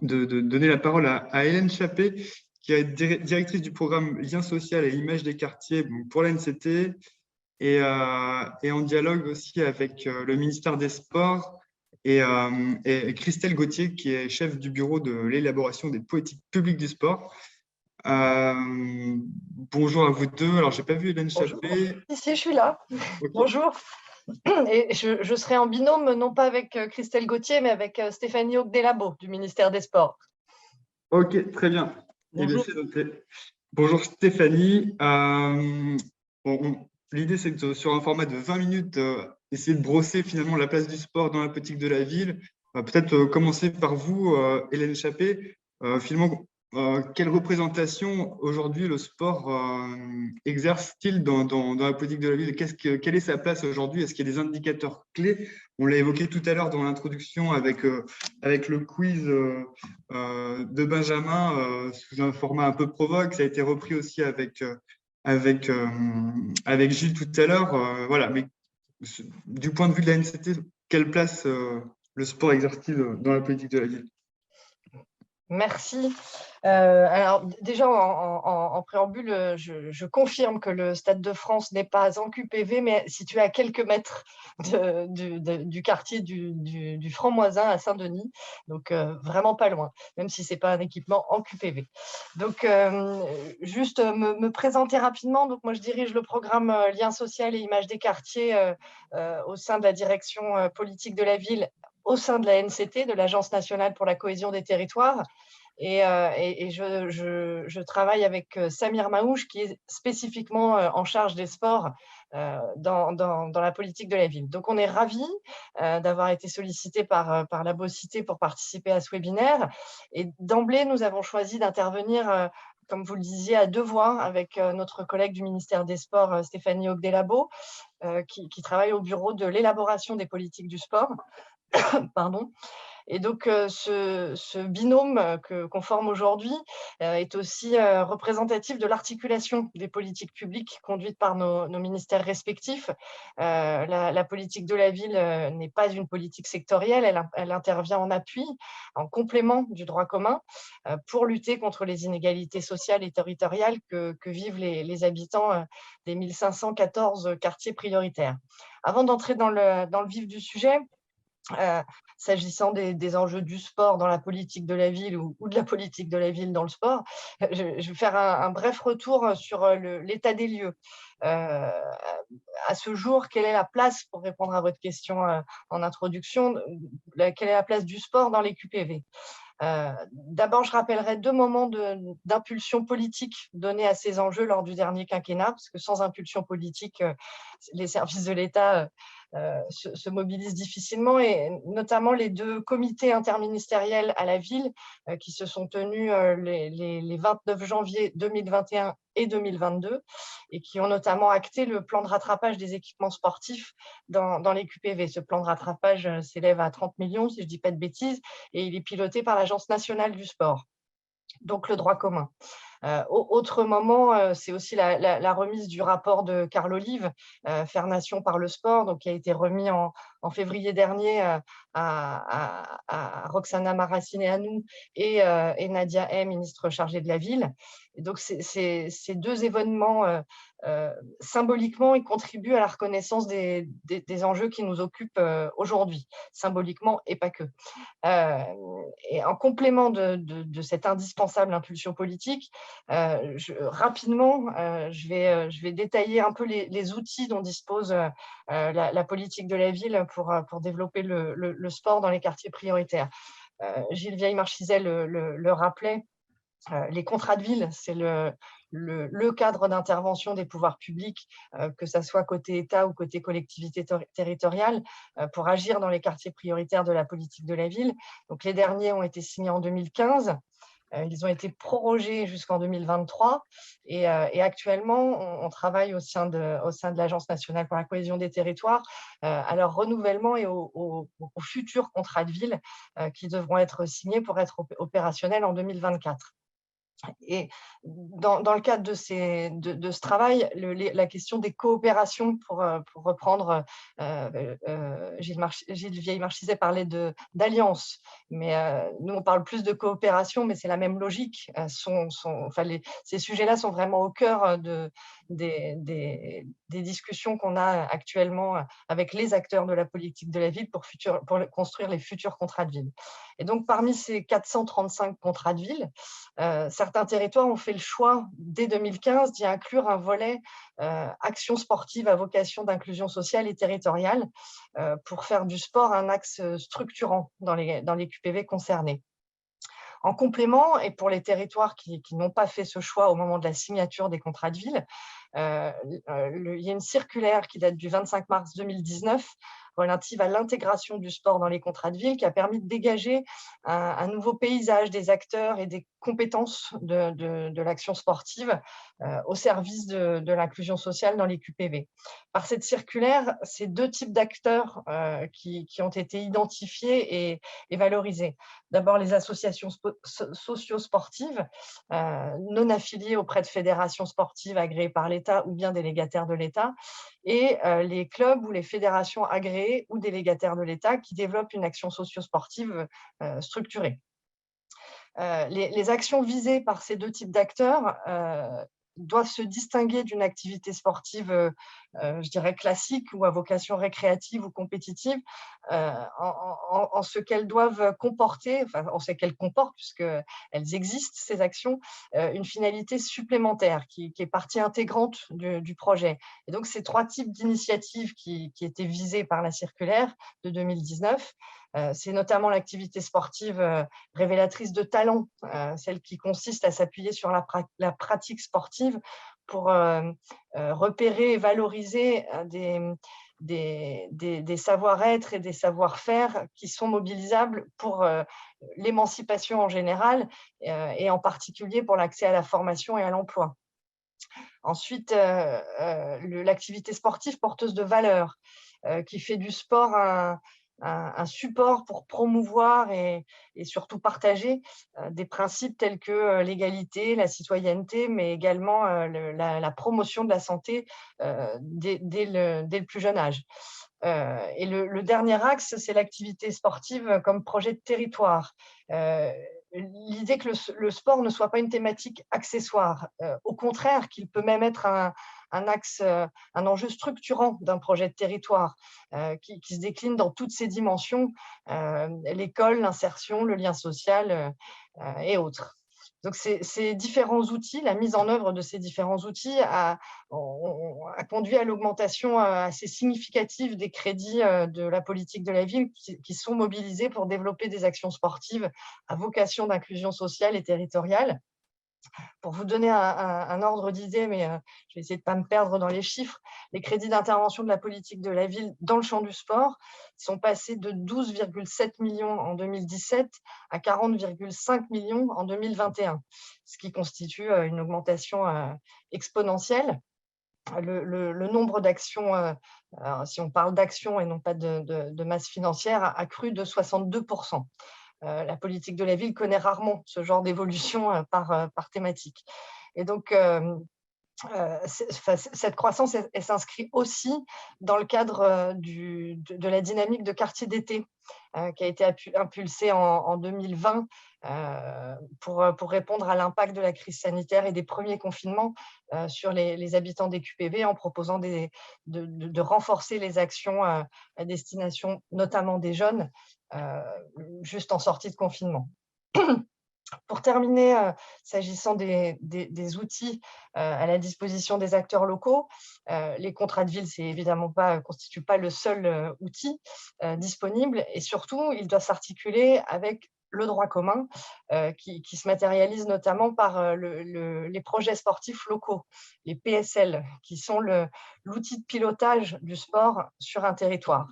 donner la parole à Hélène Chappé, qui est directrice du programme Lien social et image des quartiers pour l'ANCT et en dialogue aussi avec le ministère des Sports et Christelle Gauthier, qui est chef du bureau de l'élaboration des politiques publiques du sport. Bonjour à vous deux. Alors, je n'ai pas vu Hélène Chappé. Ici, je suis là. Okay. Bonjour. Et je serai en binôme, non pas avec Christelle Gauthier, mais avec Stéphanie Ogdelabo du ministère des Sports. Ok, très bien. Bonjour. Bonjour Stéphanie. L'idée, c'est que sur un format de 20 minutes, essayer de brosser finalement la place du sport dans la politique de la ville. Peut-être commencer par vous, Hélène Chappé. Finalement, quelle représentation aujourd'hui le sport exerce-t-il dans la politique de la ville? Quelle est sa place aujourd'hui? Est-ce qu'il y a des indicateurs clés? On l'a évoqué tout à l'heure dans l'introduction avec le quiz de Benjamin sous un format un peu provoque. Ça a été repris aussi avec Gilles tout à l'heure. Voilà. Mais du point de vue de la NCT, quelle place le sport exerce-t-il dans la politique de la ville? Merci. Alors déjà en préambule, je confirme que le Stade de France n'est pas en QPV, mais situé à quelques mètres du quartier du Franc-Moisin à Saint-Denis, donc vraiment pas loin, même si c'est pas un équipement en QPV. Donc juste me présenter rapidement. Donc moi je dirige le programme Lien social et image des quartiers au sein de la direction politique de la ville, au sein de la NCT, de l'Agence nationale pour la cohésion des territoires. Et je travaille avec Samir Maouche, qui est spécifiquement en charge des sports dans la politique de la ville. Donc, on est ravis d'avoir été sollicités par la Beau Cité pour participer à ce webinaire. Et d'emblée, nous avons choisi d'intervenir comme vous le disiez, à 2 voix avec notre collègue du ministère des Sports, Stéphanie Ogdelabo, qui travaille au bureau de l'élaboration des politiques du sport. Pardon. Et donc, ce binôme qu'on forme aujourd'hui est aussi représentatif de l'articulation des politiques publiques conduites par nos ministères respectifs. La politique de la ville n'est pas une politique sectorielle, elle intervient en appui, en complément du droit commun, pour lutter contre les inégalités sociales et territoriales que vivent les habitants des 1514 quartiers prioritaires. Avant d'entrer dans le vif du sujet, s'agissant des enjeux du sport dans la politique de la ville ou de la politique de la ville dans le sport, je vais faire un bref retour sur l'état des lieux. À ce jour, quelle est la place, pour répondre à votre question en introduction, quelle est la place du sport dans les QPV? D'abord, je rappellerai 2 moments d'impulsion politique donnés à ces enjeux lors du dernier quinquennat, parce que sans impulsion politique, les services de l'État se mobilisent difficilement, et notamment les 2 comités interministériels à la ville qui se sont tenus les 29 janvier 2021 et 2022, et qui ont notamment acté le plan de rattrapage des équipements sportifs dans les QPV. Ce plan de rattrapage s'élève à 30 millions, si je ne dis pas de bêtises, et il est piloté par l'Agence nationale du sport, donc le droit commun. Autre moment, c'est aussi la remise du rapport de Carl Olive, Faire Nation par le sport, donc, qui a été remis en février dernier à Roxana Maracineanu et Nadia Hay, ministre chargée de la ville. Et donc, ces 2 événements, symboliquement, ils contribuent à la reconnaissance des enjeux qui nous occupent aujourd'hui, symboliquement et pas que. Et en complément de cette indispensable impulsion politique, rapidement, je vais détailler un peu les outils dont dispose la politique de la ville pour développer le sport dans les quartiers prioritaires. Gilles Vieille-Marchizet le rappelait, les contrats de ville, c'est le cadre d'intervention des pouvoirs publics, que ce soit côté État ou côté collectivité territoriale, pour agir dans les quartiers prioritaires de la politique de la ville. Donc, les derniers ont été signés en 2015. Ils ont été prorogés jusqu'en 2023, et actuellement, on travaille au sein de l'Agence nationale pour la cohésion des territoires à leur renouvellement et aux futurs contrats de ville qui devront être signés pour être opérationnels en 2024. Et dans le cadre de ce travail, la question des coopérations, pour reprendre, Gilles Vieille-Marchizet parlait d'alliance, mais nous on parle plus de coopération, mais c'est la même logique. Ces sujets-là sont vraiment au cœur des discussions qu'on a actuellement avec les acteurs de la politique de la ville pour construire les futurs contrats de ville. Et donc, parmi ces 435 contrats de ville, certains territoires ont fait le choix, dès 2015, d'y inclure un volet action sportive à vocation d'inclusion sociale et territoriale, pour faire du sport un axe structurant dans les QPV concernés. En complément, et pour les territoires qui n'ont pas fait ce choix au moment de la signature des contrats de ville, il y a une circulaire qui date du 25 mars 2019 relative à l'intégration du sport dans les contrats de ville, qui a permis de dégager un nouveau paysage des acteurs et des compétences de l'action sportive au service de l'inclusion sociale dans les QPV. Par cette circulaire, c'est 2 types d'acteurs qui ont été identifiés et valorisés. D'abord, les associations socio-sportives non affiliées auprès de fédérations sportives agréées par l'État ou bien délégataires de l'État, et les clubs ou les fédérations agréées ou délégataires de l'État qui développent une action socio-sportive structurée. Les actions visées par ces 2 types d'acteurs doivent se distinguer d'une activité sportive, je dirais classique ou à vocation récréative ou compétitive, en ce qu'elles doivent comporter, enfin en ce qu'elles comportent, puisqu'elles existent, ces actions, une finalité supplémentaire qui est partie intégrante du projet. Et donc, ces 3 types d'initiatives qui étaient visées par la circulaire de 2019, c'est notamment l'activité sportive révélatrice de talent, celle qui consiste à s'appuyer sur la pratique sportive pour repérer et valoriser des savoir-être et des savoir-faire qui sont mobilisables pour l'émancipation en général et en particulier pour l'accès à la formation et à l'emploi. Ensuite, l'activité sportive porteuse de valeurs, qui fait du sport un support pour promouvoir et surtout partager des principes tels que l'égalité, la citoyenneté, mais également la promotion de la santé dès le plus jeune âge. Et le dernier axe, c'est l'activité sportive comme projet de territoire. L'idée que le sport ne soit pas une thématique accessoire, au contraire, qu'il peut même être un axe, un enjeu structurant d'un projet de territoire qui se décline dans toutes ses dimensions, l'école, l'insertion, le lien social et autres. Donc, ces différents outils, la mise en œuvre de ces différents outils a conduit à l'augmentation assez significative des crédits de la politique de la ville qui sont mobilisés pour développer des actions sportives à vocation d'inclusion sociale et territoriale. Pour vous donner un ordre d'idée, mais je vais essayer de ne pas me perdre dans les chiffres, les crédits d'intervention de la politique de la ville dans le champ du sport sont passés de 12,7 millions en 2017 à 40,5 millions en 2021, ce qui constitue une augmentation exponentielle. Le nombre d'actions, si on parle d'actions et non pas de masse financière, a cru de 62%. La politique de la ville connaît rarement ce genre d'évolution par thématique. Et donc, cette croissance, elle s'inscrit aussi dans le cadre de la dynamique de quartier d'été qui a été impulsée en 2020 pour répondre à l'impact de la crise sanitaire et des premiers confinements sur les habitants des QPV en proposant de renforcer les actions à destination notamment des jeunes juste en sortie de confinement. Pour terminer, s'agissant des outils à la disposition des acteurs locaux, les contrats de ville, constituent pas le seul outil disponible et surtout, ils doivent s'articuler avec le droit commun qui se matérialise notamment par les projets sportifs locaux, les PSL, qui sont l'outil de pilotage du sport sur un territoire.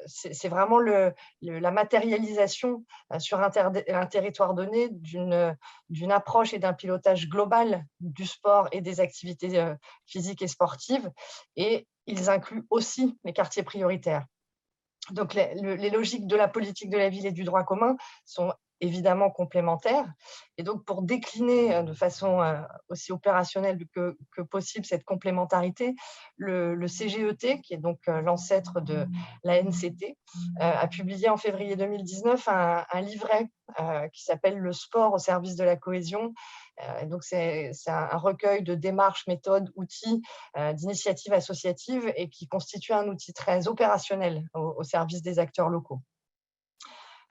C'est vraiment la matérialisation sur un territoire donné d'une approche et d'un pilotage global du sport et des activités physiques et sportives, et ils incluent aussi les quartiers prioritaires. Donc, les logiques de la politique de la ville et du droit commun sont évidemment complémentaires. Et donc, pour décliner de façon aussi opérationnelle que possible cette complémentarité, le CGET, qui est donc l'ancêtre de la NCT, a publié en février 2019 un livret qui s'appelle « Le sport au service de la cohésion ». Donc, c'est un recueil de démarches, méthodes, outils, d'initiatives associatives et qui constitue un outil très opérationnel au service des acteurs locaux.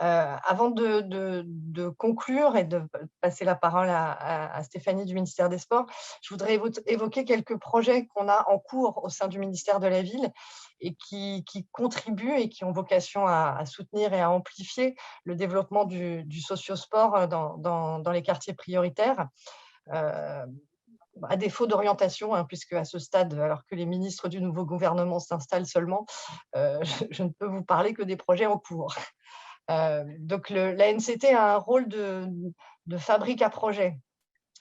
Avant de conclure et de passer la parole à Stéphanie du ministère des Sports, je voudrais évoquer quelques projets qu'on a en cours au sein du ministère de la Ville et qui contribuent et qui ont vocation à soutenir et à amplifier le développement du sociosport dans les quartiers prioritaires. À défaut d'orientation, puisque à ce stade, alors que les ministres du nouveau gouvernement s'installent seulement, je ne peux vous parler que des projets en cours. Donc, la NCT a un rôle de fabrique à projet.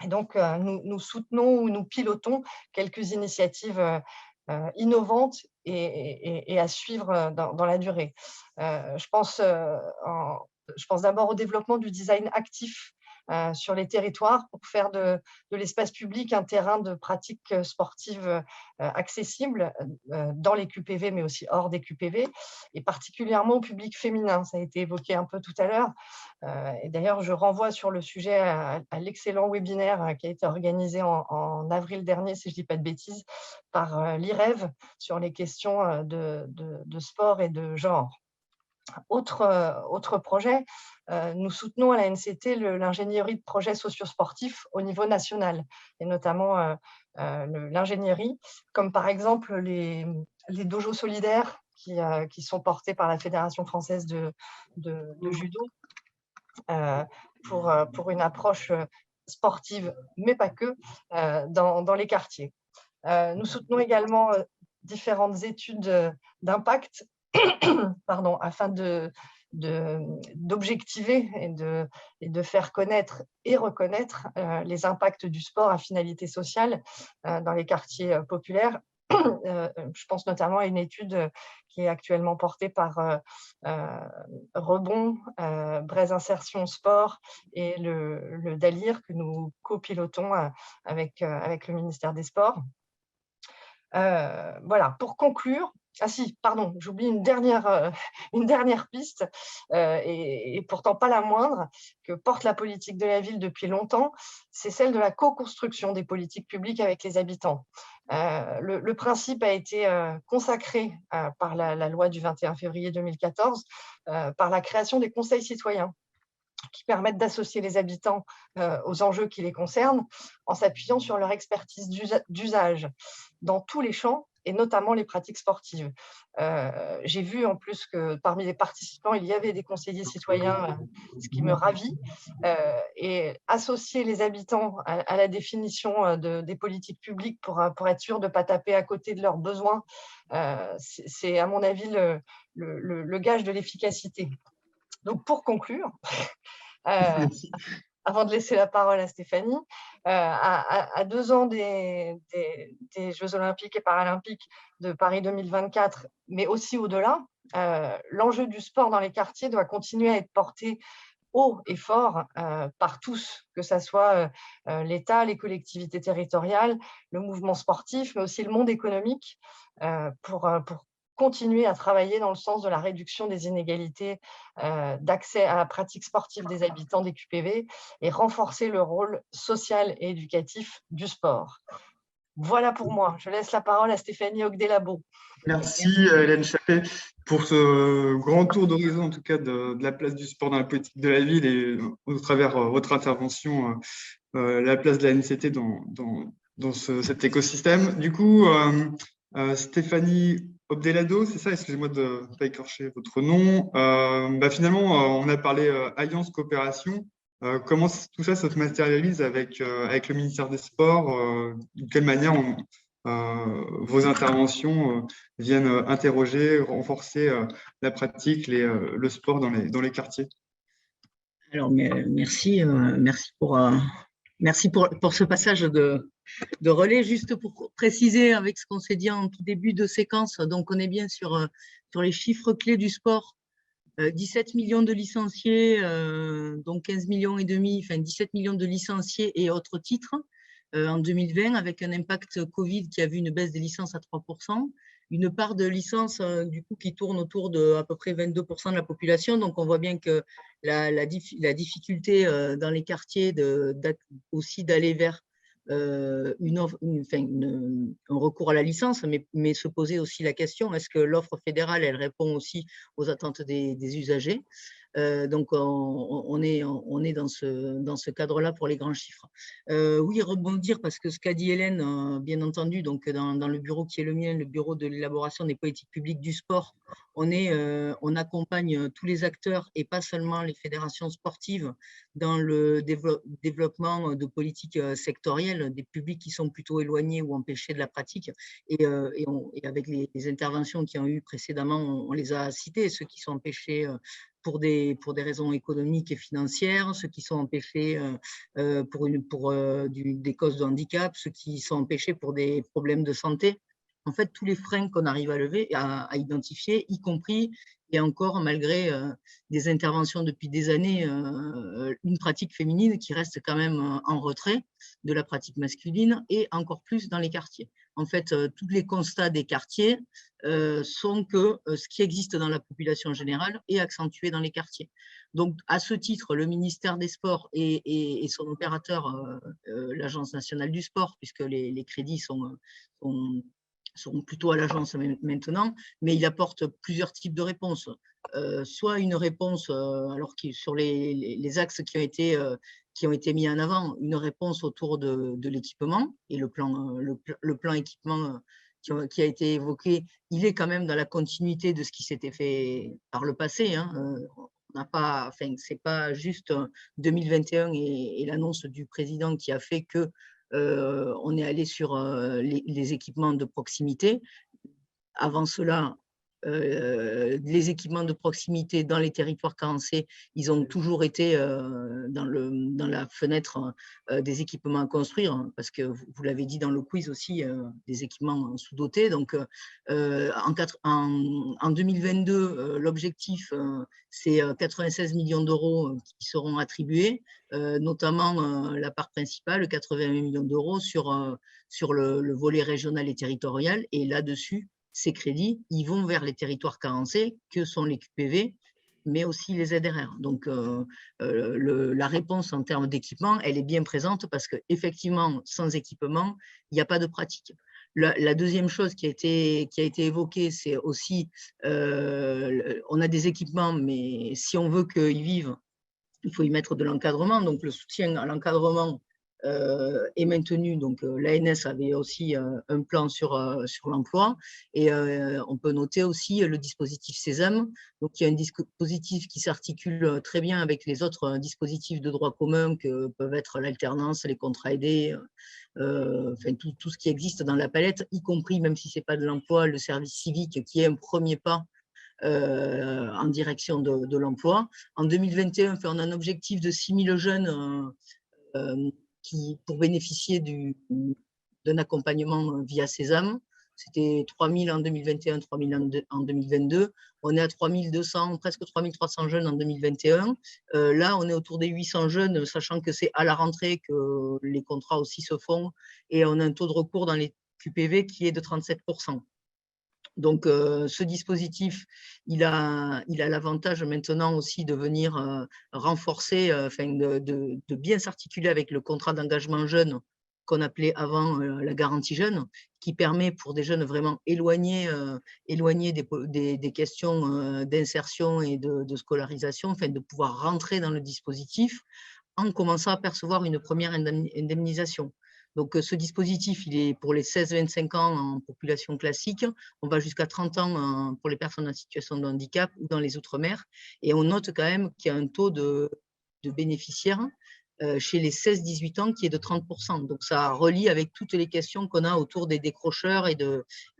Et donc, nous soutenons ou nous pilotons quelques initiatives innovantes et à suivre dans la durée. Je pense d'abord au développement du design actif sur les territoires pour faire de l'espace public un terrain de pratique sportive accessible dans les QPV, mais aussi hors des QPV, et particulièrement au public féminin. Ça a été évoqué un peu tout à l'heure. Et d'ailleurs, je renvoie sur le sujet à l'excellent webinaire qui a été organisé en avril dernier, si je ne dis pas de bêtises, par l'IREV sur les questions de sport et de genre. Autre projet, nous soutenons à la NCT l'ingénierie de projets sociosportifs au niveau national, et notamment l'ingénierie, comme par exemple les dojos solidaires qui sont portés par la Fédération française de judo pour une approche sportive, mais pas que, dans les quartiers. Nous soutenons également différentes études d'impact pardon, afin d'objectiver et de faire connaître et reconnaître les impacts du sport à finalité sociale dans les quartiers populaires. Je pense notamment à une étude qui est actuellement portée par Rebond, Braise Insertion Sport et le DALIR que nous copilotons avec le ministère des Sports. Voilà, pour conclure, ah si, pardon, j'oublie une dernière piste, et pourtant pas la moindre, que porte la politique de la ville depuis longtemps, c'est celle de la co-construction des politiques publiques avec les habitants. Le principe a été consacré par la loi du 21 février 2014, par la création des conseils citoyens, qui permettent d'associer les habitants aux enjeux qui les concernent en s'appuyant sur leur expertise d'usage dans tous les champs et notamment les pratiques sportives. J'ai vu en plus que parmi les participants, il y avait des conseillers citoyens, ce qui me ravit. Et associer les habitants à la définition des politiques publiques pour être sûr de ne pas taper à côté de leurs besoins, c'est à mon avis le gage de l'efficacité. Donc pour conclure, avant de laisser la parole à Stéphanie, à 2 ans des Jeux olympiques et paralympiques de Paris 2024, mais aussi au-delà, l'enjeu du sport dans les quartiers doit continuer à être porté haut et fort par tous, que ce soit l'État, les collectivités territoriales, le mouvement sportif, mais aussi le monde économique, pour continuer à travailler dans le sens de la réduction des inégalités d'accès à la pratique sportive des habitants des QPV et renforcer le rôle social et éducatif du sport. Voilà pour moi. Je laisse la parole à Stéphanie Ogdelabo. Merci Hélène Chappé pour ce grand tour d'horizon, en tout cas de la place du sport dans la politique de la ville et au travers votre intervention, la place de la NCT dans cet écosystème. Du coup, Stéphanie Obdelado, c'est ça, excusez-moi de ne pas écorcher votre nom. Finalement, on a parlé Alliance Coopération. Comment tout ça se matérialise avec le ministère des Sports? De quelle manière vos interventions viennent interroger, renforcer la pratique, le sport dans les quartiers? Alors, merci pour ce passage de relais. Juste pour préciser avec ce qu'on s'est dit en tout début de séquence, donc on est bien sur les chiffres clés du sport. 17 millions de licenciés, donc 15 millions et demi, enfin 17 millions de licenciés et autres titres en 2020, avec un impact Covid qui a vu une baisse des licences à 3%, une part de licences du coup qui tourne autour de à peu près 22% de la population. Donc on voit bien que la difficulté dans les quartiers aussi d'aller vers un recours à la licence, mais se poser aussi la question, est-ce que l'offre fédérale, elle répond aussi aux attentes des usagers? Donc, on est dans ce cadre-là pour les grands chiffres. Oui, rebondir, parce que ce qu'a dit Hélène, bien entendu, donc dans le bureau qui est le mien, le bureau de l'élaboration des politiques publiques du sport, on accompagne tous les acteurs et pas seulement les fédérations sportives dans le développement de politiques sectorielles des publics qui sont plutôt éloignés ou empêchés de la pratique. Et avec les interventions qui ont eu précédemment, on les a citées, ceux qui sont empêchés pour des raisons économiques et financières, ceux qui sont empêchés pour des causes de handicap, ceux qui sont empêchés pour des problèmes de santé. En fait, tous les freins qu'on arrive à lever, à identifier, y compris, et encore malgré des interventions depuis des années, une pratique féminine qui reste quand même en retrait de la pratique masculine et encore plus dans les quartiers. En fait, tous les constats des quartiers sont que ce qui existe dans la population générale est accentué dans les quartiers. Donc, à ce titre, le ministère des Sports et son opérateur, l'Agence nationale du sport, puisque les crédits sont plutôt à l'agence maintenant, mais il apporte plusieurs types de réponses. Soit une réponse, alors sur les axes qui ont été mis en avant, une réponse autour de l'équipement, et le plan équipement qui a été évoqué, il est quand même dans la continuité de ce qui s'était fait par le passé. C'est pas juste 2021 et l'annonce du président qui a fait que on est allé sur les équipements de proximité. avant cela, les équipements de proximité dans les territoires carencés, ils ont toujours été dans la fenêtre des équipements à construire, hein, parce que vous l'avez dit dans le quiz aussi, des équipements sous-dotés. Donc, en 2022, l'objectif, c'est 96 millions d'euros qui seront attribués, notamment la part principale, 80 millions d'euros sur le volet régional et territorial. Et là-dessus, ces crédits, ils vont vers les territoires carencés, que sont les QPV, mais aussi les ZRR. Donc, la réponse en termes d'équipement, elle est bien présente parce qu'effectivement, sans équipement, il n'y a pas de pratique. La deuxième chose qui a été évoquée, c'est aussi, on a des équipements, mais si on veut qu'ils vivent, il faut y mettre de l'encadrement. Donc, le soutien à l'encadrement est maintenu. Donc, l'ANS avait aussi un plan sur l'emploi. Et on peut noter aussi le dispositif Sésame. Donc, il y a un dispositif qui s'articule très bien avec les autres dispositifs de droit commun que peuvent être l'alternance, les contrats aidés, enfin, tout ce qui existe dans la palette, y compris, même si ce n'est pas de l'emploi, le service civique qui est un premier pas en direction de l'emploi. En 2021, on a un objectif de 6 000 jeunes pour bénéficier d'un accompagnement via Sésame. C'était 3 000 en 2021, 3 000 en 2022. On est à 3 200, presque 3 300 jeunes en 2021. Là, on est autour des 800 jeunes, sachant que c'est à la rentrée que les contrats aussi se font. Et on a un taux de recours dans les QPV qui est de 37%. Donc, ce dispositif, il a l'avantage maintenant aussi de venir renforcer, de bien s'articuler avec le contrat d'engagement jeune qu'on appelait avant la garantie jeune, qui permet pour des jeunes vraiment éloignés des questions d'insertion et de scolarisation, de pouvoir rentrer dans le dispositif en commençant à percevoir une première indemnisation. Donc, ce dispositif, il est pour les 16-25 ans en population classique. On va jusqu'à 30 ans pour les personnes en situation de handicap ou dans les Outre-mer. Et on note quand même qu'il y a un taux de bénéficiaires chez les 16-18 ans qui est de 30%. Donc, ça relie avec toutes les questions qu'on a autour des décrocheurs et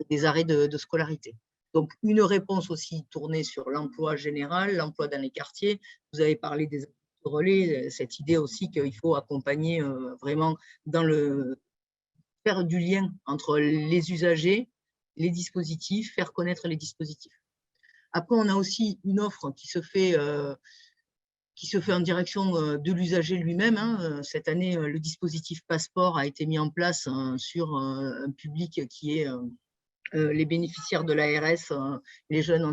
des arrêts de scolarité. Donc, une réponse aussi tournée sur l'emploi général, l'emploi dans les quartiers. Vous avez parlé des relais, cette idée aussi qu'il faut accompagner vraiment faire du lien entre les usagers, les dispositifs, faire connaître les dispositifs. Après, on a aussi une offre qui se fait en direction de l'usager lui-même. Hein. Cette année, le dispositif Passeport a été mis en place sur un public qui est les bénéficiaires de l'ARS, les jeunes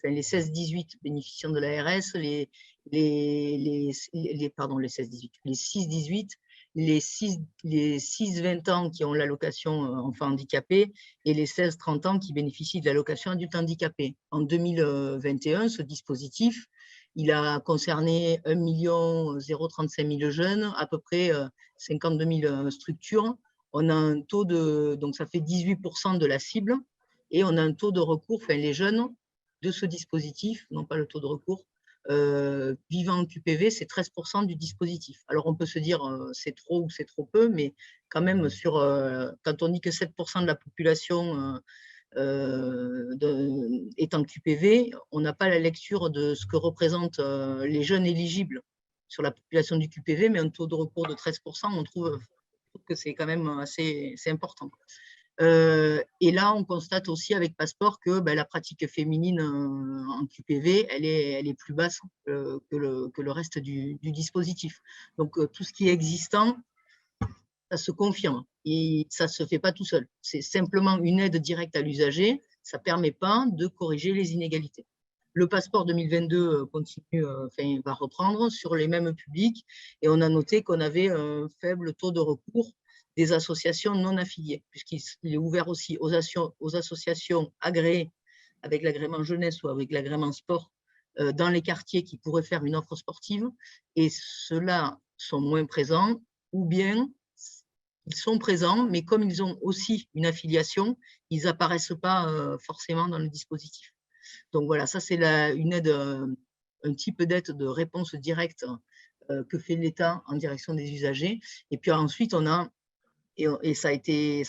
les 16-18 bénéficiaires de l'ARS, les 6-18, les 6-20 ans qui ont l'allocation enfant handicapé et les 16-30 ans qui bénéficient de l'allocation adulte handicapé. En 2021, ce dispositif, il a concerné 1 035 000 jeunes, à peu près 52 000 structures. On a un taux donc ça fait 18% de la cible, et on a un taux de recours, les jeunes de ce dispositif, non pas le taux de recours, vivant en QPV, c'est 13% du dispositif. Alors on peut se dire c'est trop ou c'est trop peu, mais quand même quand on dit que 7% de la population est en QPV, on n'a pas la lecture de ce que représentent les jeunes éligibles sur la population du QPV, mais un taux de recours de 13%, on trouve que c'est quand même assez important. Et là, on constate aussi avec Passeport que la pratique féminine en QPV, elle est plus basse que le reste du dispositif. Donc, tout ce qui est existant, ça se confirme et ça ne se fait pas tout seul. C'est simplement une aide directe à l'usager. Ça ne permet pas de corriger les inégalités. Le Passeport 2022 va reprendre sur les mêmes publics, et on a noté qu'on avait un faible taux de recours des associations non affiliées, puisqu'il est ouvert aussi aux associations agréées avec l'agrément jeunesse ou avec l'agrément sport dans les quartiers qui pourraient faire une offre sportive, et ceux-là sont moins présents, ou bien ils sont présents, mais comme ils ont aussi une affiliation, ils n'apparaissent pas forcément dans le dispositif. Donc voilà, ça c'est une aide, un type d'aide de réponse directe que fait l'État en direction des usagers. Et puis ensuite, on a et ça a été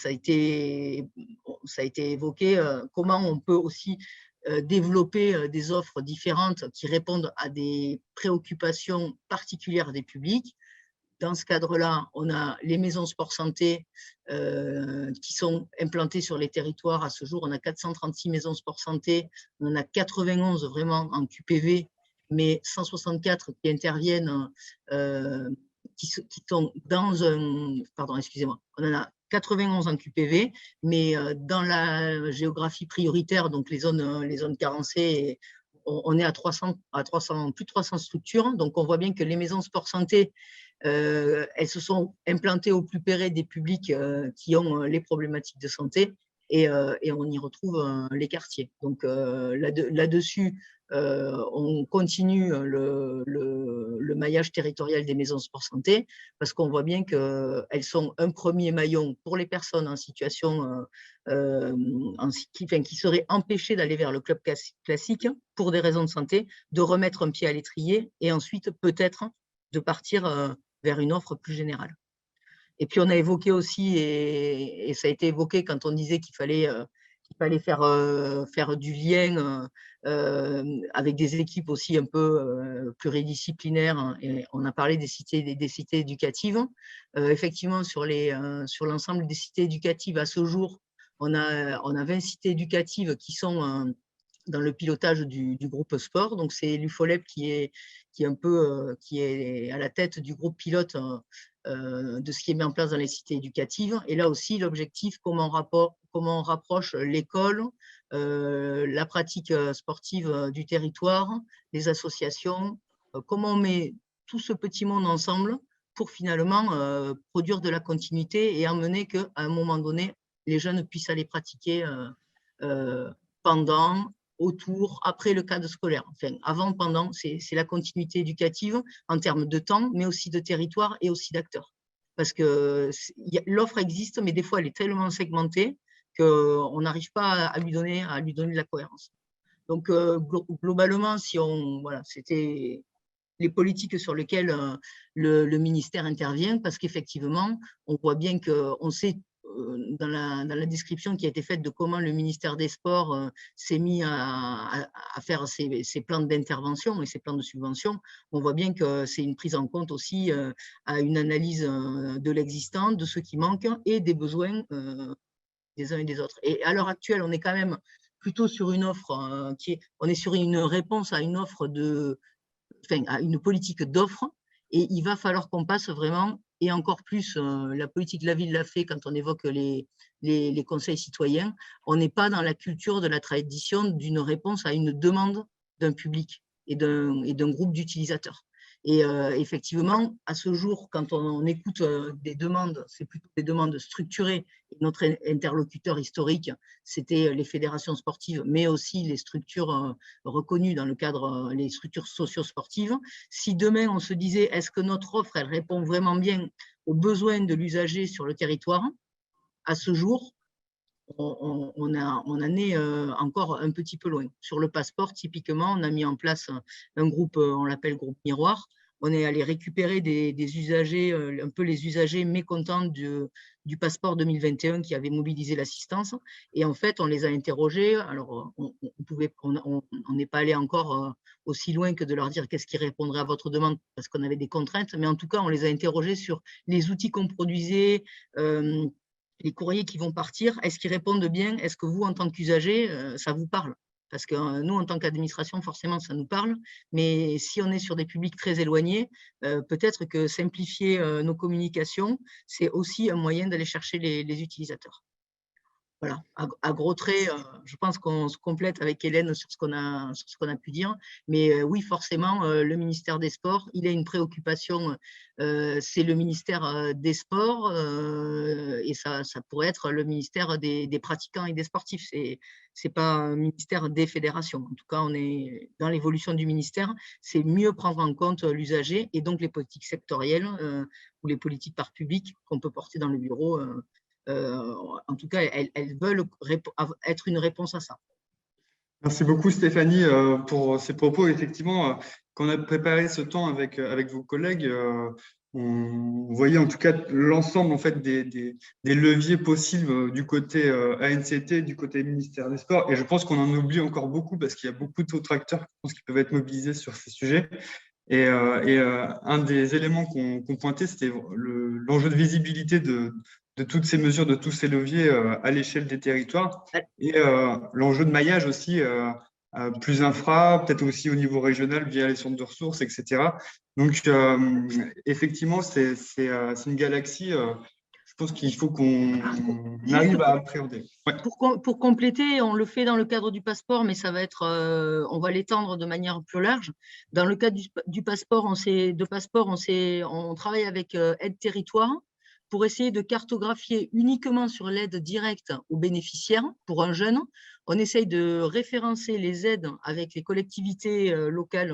évoqué, comment on peut aussi développer des offres différentes qui répondent à des préoccupations particulières des publics. Dans ce cadre-là, on a les maisons sport santé qui sont implantées sur les territoires. À ce jour, on a 436 maisons sport santé, on en a 91 vraiment en QPV, mais 164 qui interviennent, qui sont dans un… Pardon, excusez-moi. On en a 91 en QPV, mais dans la géographie prioritaire, donc les zones carencées, on est à plus de 300 structures. Donc, on voit bien que les maisons sport santé, elles se sont implantées au plus près des publics qui ont les problématiques de santé, et on y retrouve les quartiers. Donc là-dessus, on continue le maillage territorial des maisons sport santé, parce qu'on voit bien qu'elles sont un premier maillon pour les personnes en situation qui seraient empêchées d'aller vers le club classique pour des raisons de santé, de remettre un pied à l'étrier et ensuite peut-être de partir vers une offre plus générale. Et puis, on a évoqué aussi, et ça a été évoqué quand on disait qu'il fallait faire du lien avec des équipes aussi un peu pluridisciplinaires, hein, et on a parlé des cités éducatives. Effectivement, sur l'ensemble des cités éducatives, à ce jour, on a 20 cités éducatives qui sont dans le pilotage du groupe sport. Donc, c'est l'UFOLEP qui est à la tête du groupe pilote de ce qui est mis en place dans les cités éducatives. Et là aussi, l'objectif, comment on rapproche l'école, la pratique sportive du territoire, les associations, comment on met tout ce petit monde ensemble pour finalement produire de la continuité et emmener qu'à un moment donné, les jeunes puissent aller pratiquer pendant, autour, après le cadre scolaire. Enfin, avant, pendant, c'est la continuité éducative en termes de temps, mais aussi de territoire et aussi d'acteurs. Parce que l'offre existe, mais des fois, elle est tellement segmentée qu'on n'arrive pas à lui donner de la cohérence. Donc, globalement, c'était les politiques sur lesquelles le ministère intervient, parce qu'effectivement, on voit bien qu'on sait dans la description qui a été faite de comment le ministère des Sports s'est mis à faire ses plans d'intervention et ses plans de subvention, on voit bien que c'est une prise en compte aussi à une analyse de l'existant, de ce qui manque et des besoins des uns et des autres. Et à l'heure actuelle, on est quand même plutôt sur une offre on est sur une réponse à une offre à une politique d'offre, et il va falloir qu'on passe vraiment, et encore plus, la politique de la ville l'a fait quand on évoque les conseils citoyens, on n'est pas dans la culture de la tradition d'une réponse à une demande d'un public et d'un groupe d'utilisateurs. Et effectivement, à ce jour, quand on écoute des demandes, c'est plutôt des demandes structurées. Notre interlocuteur historique, c'était les fédérations sportives, mais aussi les structures reconnues dans le cadre, les structures socio-sportives. Si demain, on se disait, est-ce que notre offre, elle répond vraiment bien aux besoins de l'usager sur le territoire? À ce jour, on en est encore un petit peu loin. Sur le passeport, typiquement, on a mis en place un groupe, on l'appelle groupe miroir. On est allé récupérer des usagers, un peu les usagers mécontents du passeport 2021 qui avait mobilisé l'assistance. Et en fait, on les a interrogés. Alors, on n'est pas allé encore aussi loin que de leur dire qu'est-ce qui répondrait à votre demande, parce qu'on avait des contraintes. Mais en tout cas, on les a interrogés sur les outils qu'on produisait, les courriers qui vont partir, est-ce qu'ils répondent bien? Est-ce que vous, en tant qu'usager, ça vous parle? Parce que nous, en tant qu'administration, forcément, ça nous parle. Mais si on est sur des publics très éloignés, peut-être que simplifier nos communications, c'est aussi un moyen d'aller chercher les utilisateurs. Voilà, à gros traits, je pense qu'on se complète avec Hélène sur ce qu'on a pu dire. Mais oui, forcément, le ministère des Sports, il a une préoccupation, c'est le ministère des Sports, et ça pourrait être le ministère des pratiquants et des sportifs. C'est pas un ministère des fédérations. En tout cas, on est dans l'évolution du ministère, c'est mieux prendre en compte l'usager et donc les politiques sectorielles ou les politiques par public qu'on peut porter dans le bureau. En tout cas, elles veulent être une réponse à ça. Merci beaucoup Stéphanie pour ces propos. Effectivement, quand on a préparé ce temps avec vos collègues, on voyait en tout cas l'ensemble en fait des leviers possibles du côté ANCT, du côté ministère des Sports. Et je pense qu'on en oublie encore beaucoup parce qu'il y a beaucoup d'autres acteurs qui peuvent être mobilisés sur ces sujets. Et un des éléments qu'on pointait, c'était l'enjeu de visibilité de toutes ces mesures, de tous ces leviers à l'échelle des territoires. Et l'enjeu de maillage aussi, plus infra, peut-être aussi au niveau régional via les centres de ressources, etc. Donc, effectivement, c'est une galaxie, je pense qu'il faut qu'on arrive à appréhender. Ouais. Pour compléter, on le fait dans le cadre du passeport, mais ça va être, on va l'étendre de manière plus large. Dans le cadre du passeport, on travaille avec Aide Territoire pour essayer de cartographier uniquement sur l'aide directe aux bénéficiaires pour un jeune. On essaye de référencer les aides avec les collectivités locales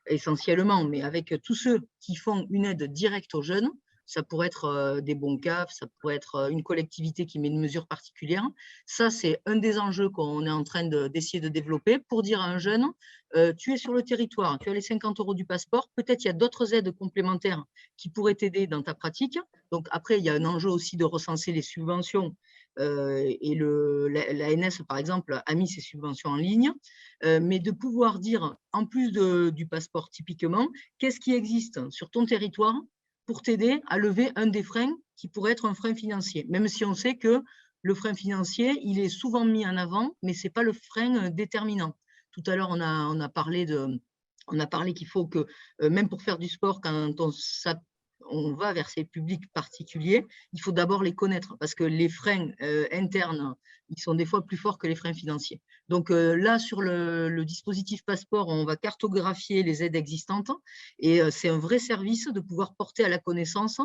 essentiellement, mais avec tous ceux qui font une aide directe aux jeunes. Ça pourrait être des bons CAF, ça pourrait être une collectivité qui met une mesure particulière. Ça, c'est un des enjeux qu'on est en train d'essayer de développer pour dire à un jeune, tu es sur le territoire, tu as les 50 € du passeport, peut-être il y a d'autres aides complémentaires qui pourraient t'aider dans ta pratique. Donc après, il y a un enjeu aussi de recenser les subventions et l'ANS, par exemple, a mis ses subventions en ligne, mais de pouvoir dire, en plus du passeport typiquement, qu'est-ce qui existe sur ton territoire pour t'aider à lever un des freins qui pourrait être un frein financier, même si on sait que le frein financier, il est souvent mis en avant, mais ce n'est pas le frein déterminant. Tout à l'heure, on a parlé qu'il faut que, même pour faire du sport, quand on va vers ces publics particuliers, il faut d'abord les connaître parce que les freins internes, ils sont des fois plus forts que les freins financiers. Donc là, sur le dispositif passeport, on va cartographier les aides existantes et c'est un vrai service de pouvoir porter à la connaissance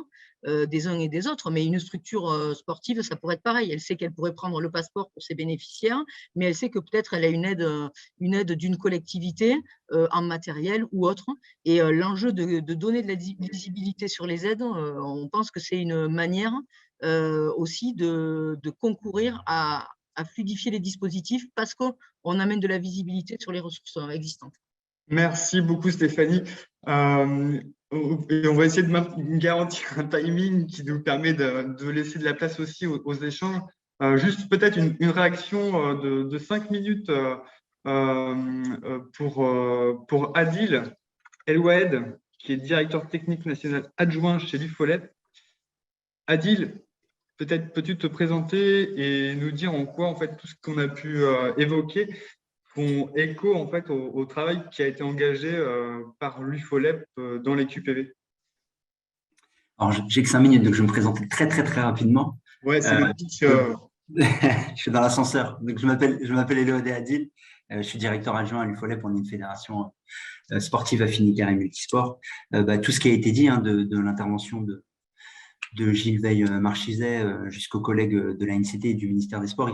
des uns et des autres. Mais une structure sportive, ça pourrait être pareil. Elle sait qu'elle pourrait prendre le passeport pour ses bénéficiaires, mais elle sait que peut-être elle a une aide d'une collectivité en matériel ou autre. Et l'enjeu de donner de la visibilité sur les aides, on pense que c'est une manière aussi de concourir à fluidifier les dispositifs parce qu'on amène de la visibilité sur les ressources existantes. Merci beaucoup Stéphanie. Et on va essayer de garantir un timing qui nous permet de laisser de la place aussi aux échanges. Juste peut-être une réaction de 5 minutes pour Adil El-Oued, qui est directeur technique national adjoint chez l'UFOLEP. Adil, peut-être peux-tu te présenter et nous dire en quoi en fait tout ce qu'on a pu évoquer font écho en fait au travail qui a été engagé par l'UFOLEP dans les QPV. Alors, j'ai que 5 minutes, donc je vais me présenter très rapidement. Ouais, c'est le pitch. Je suis dans l'ascenseur. Donc, je m'appelle El-Oued Adil. Je suis directeur adjoint à l'UFOLEP. On est une fédération sportive affinitaire et multisport. Tout ce qui a été dit de l'intervention de Gilles Veil-Marchizet jusqu'aux collègues de la NCT et du ministère des Sports,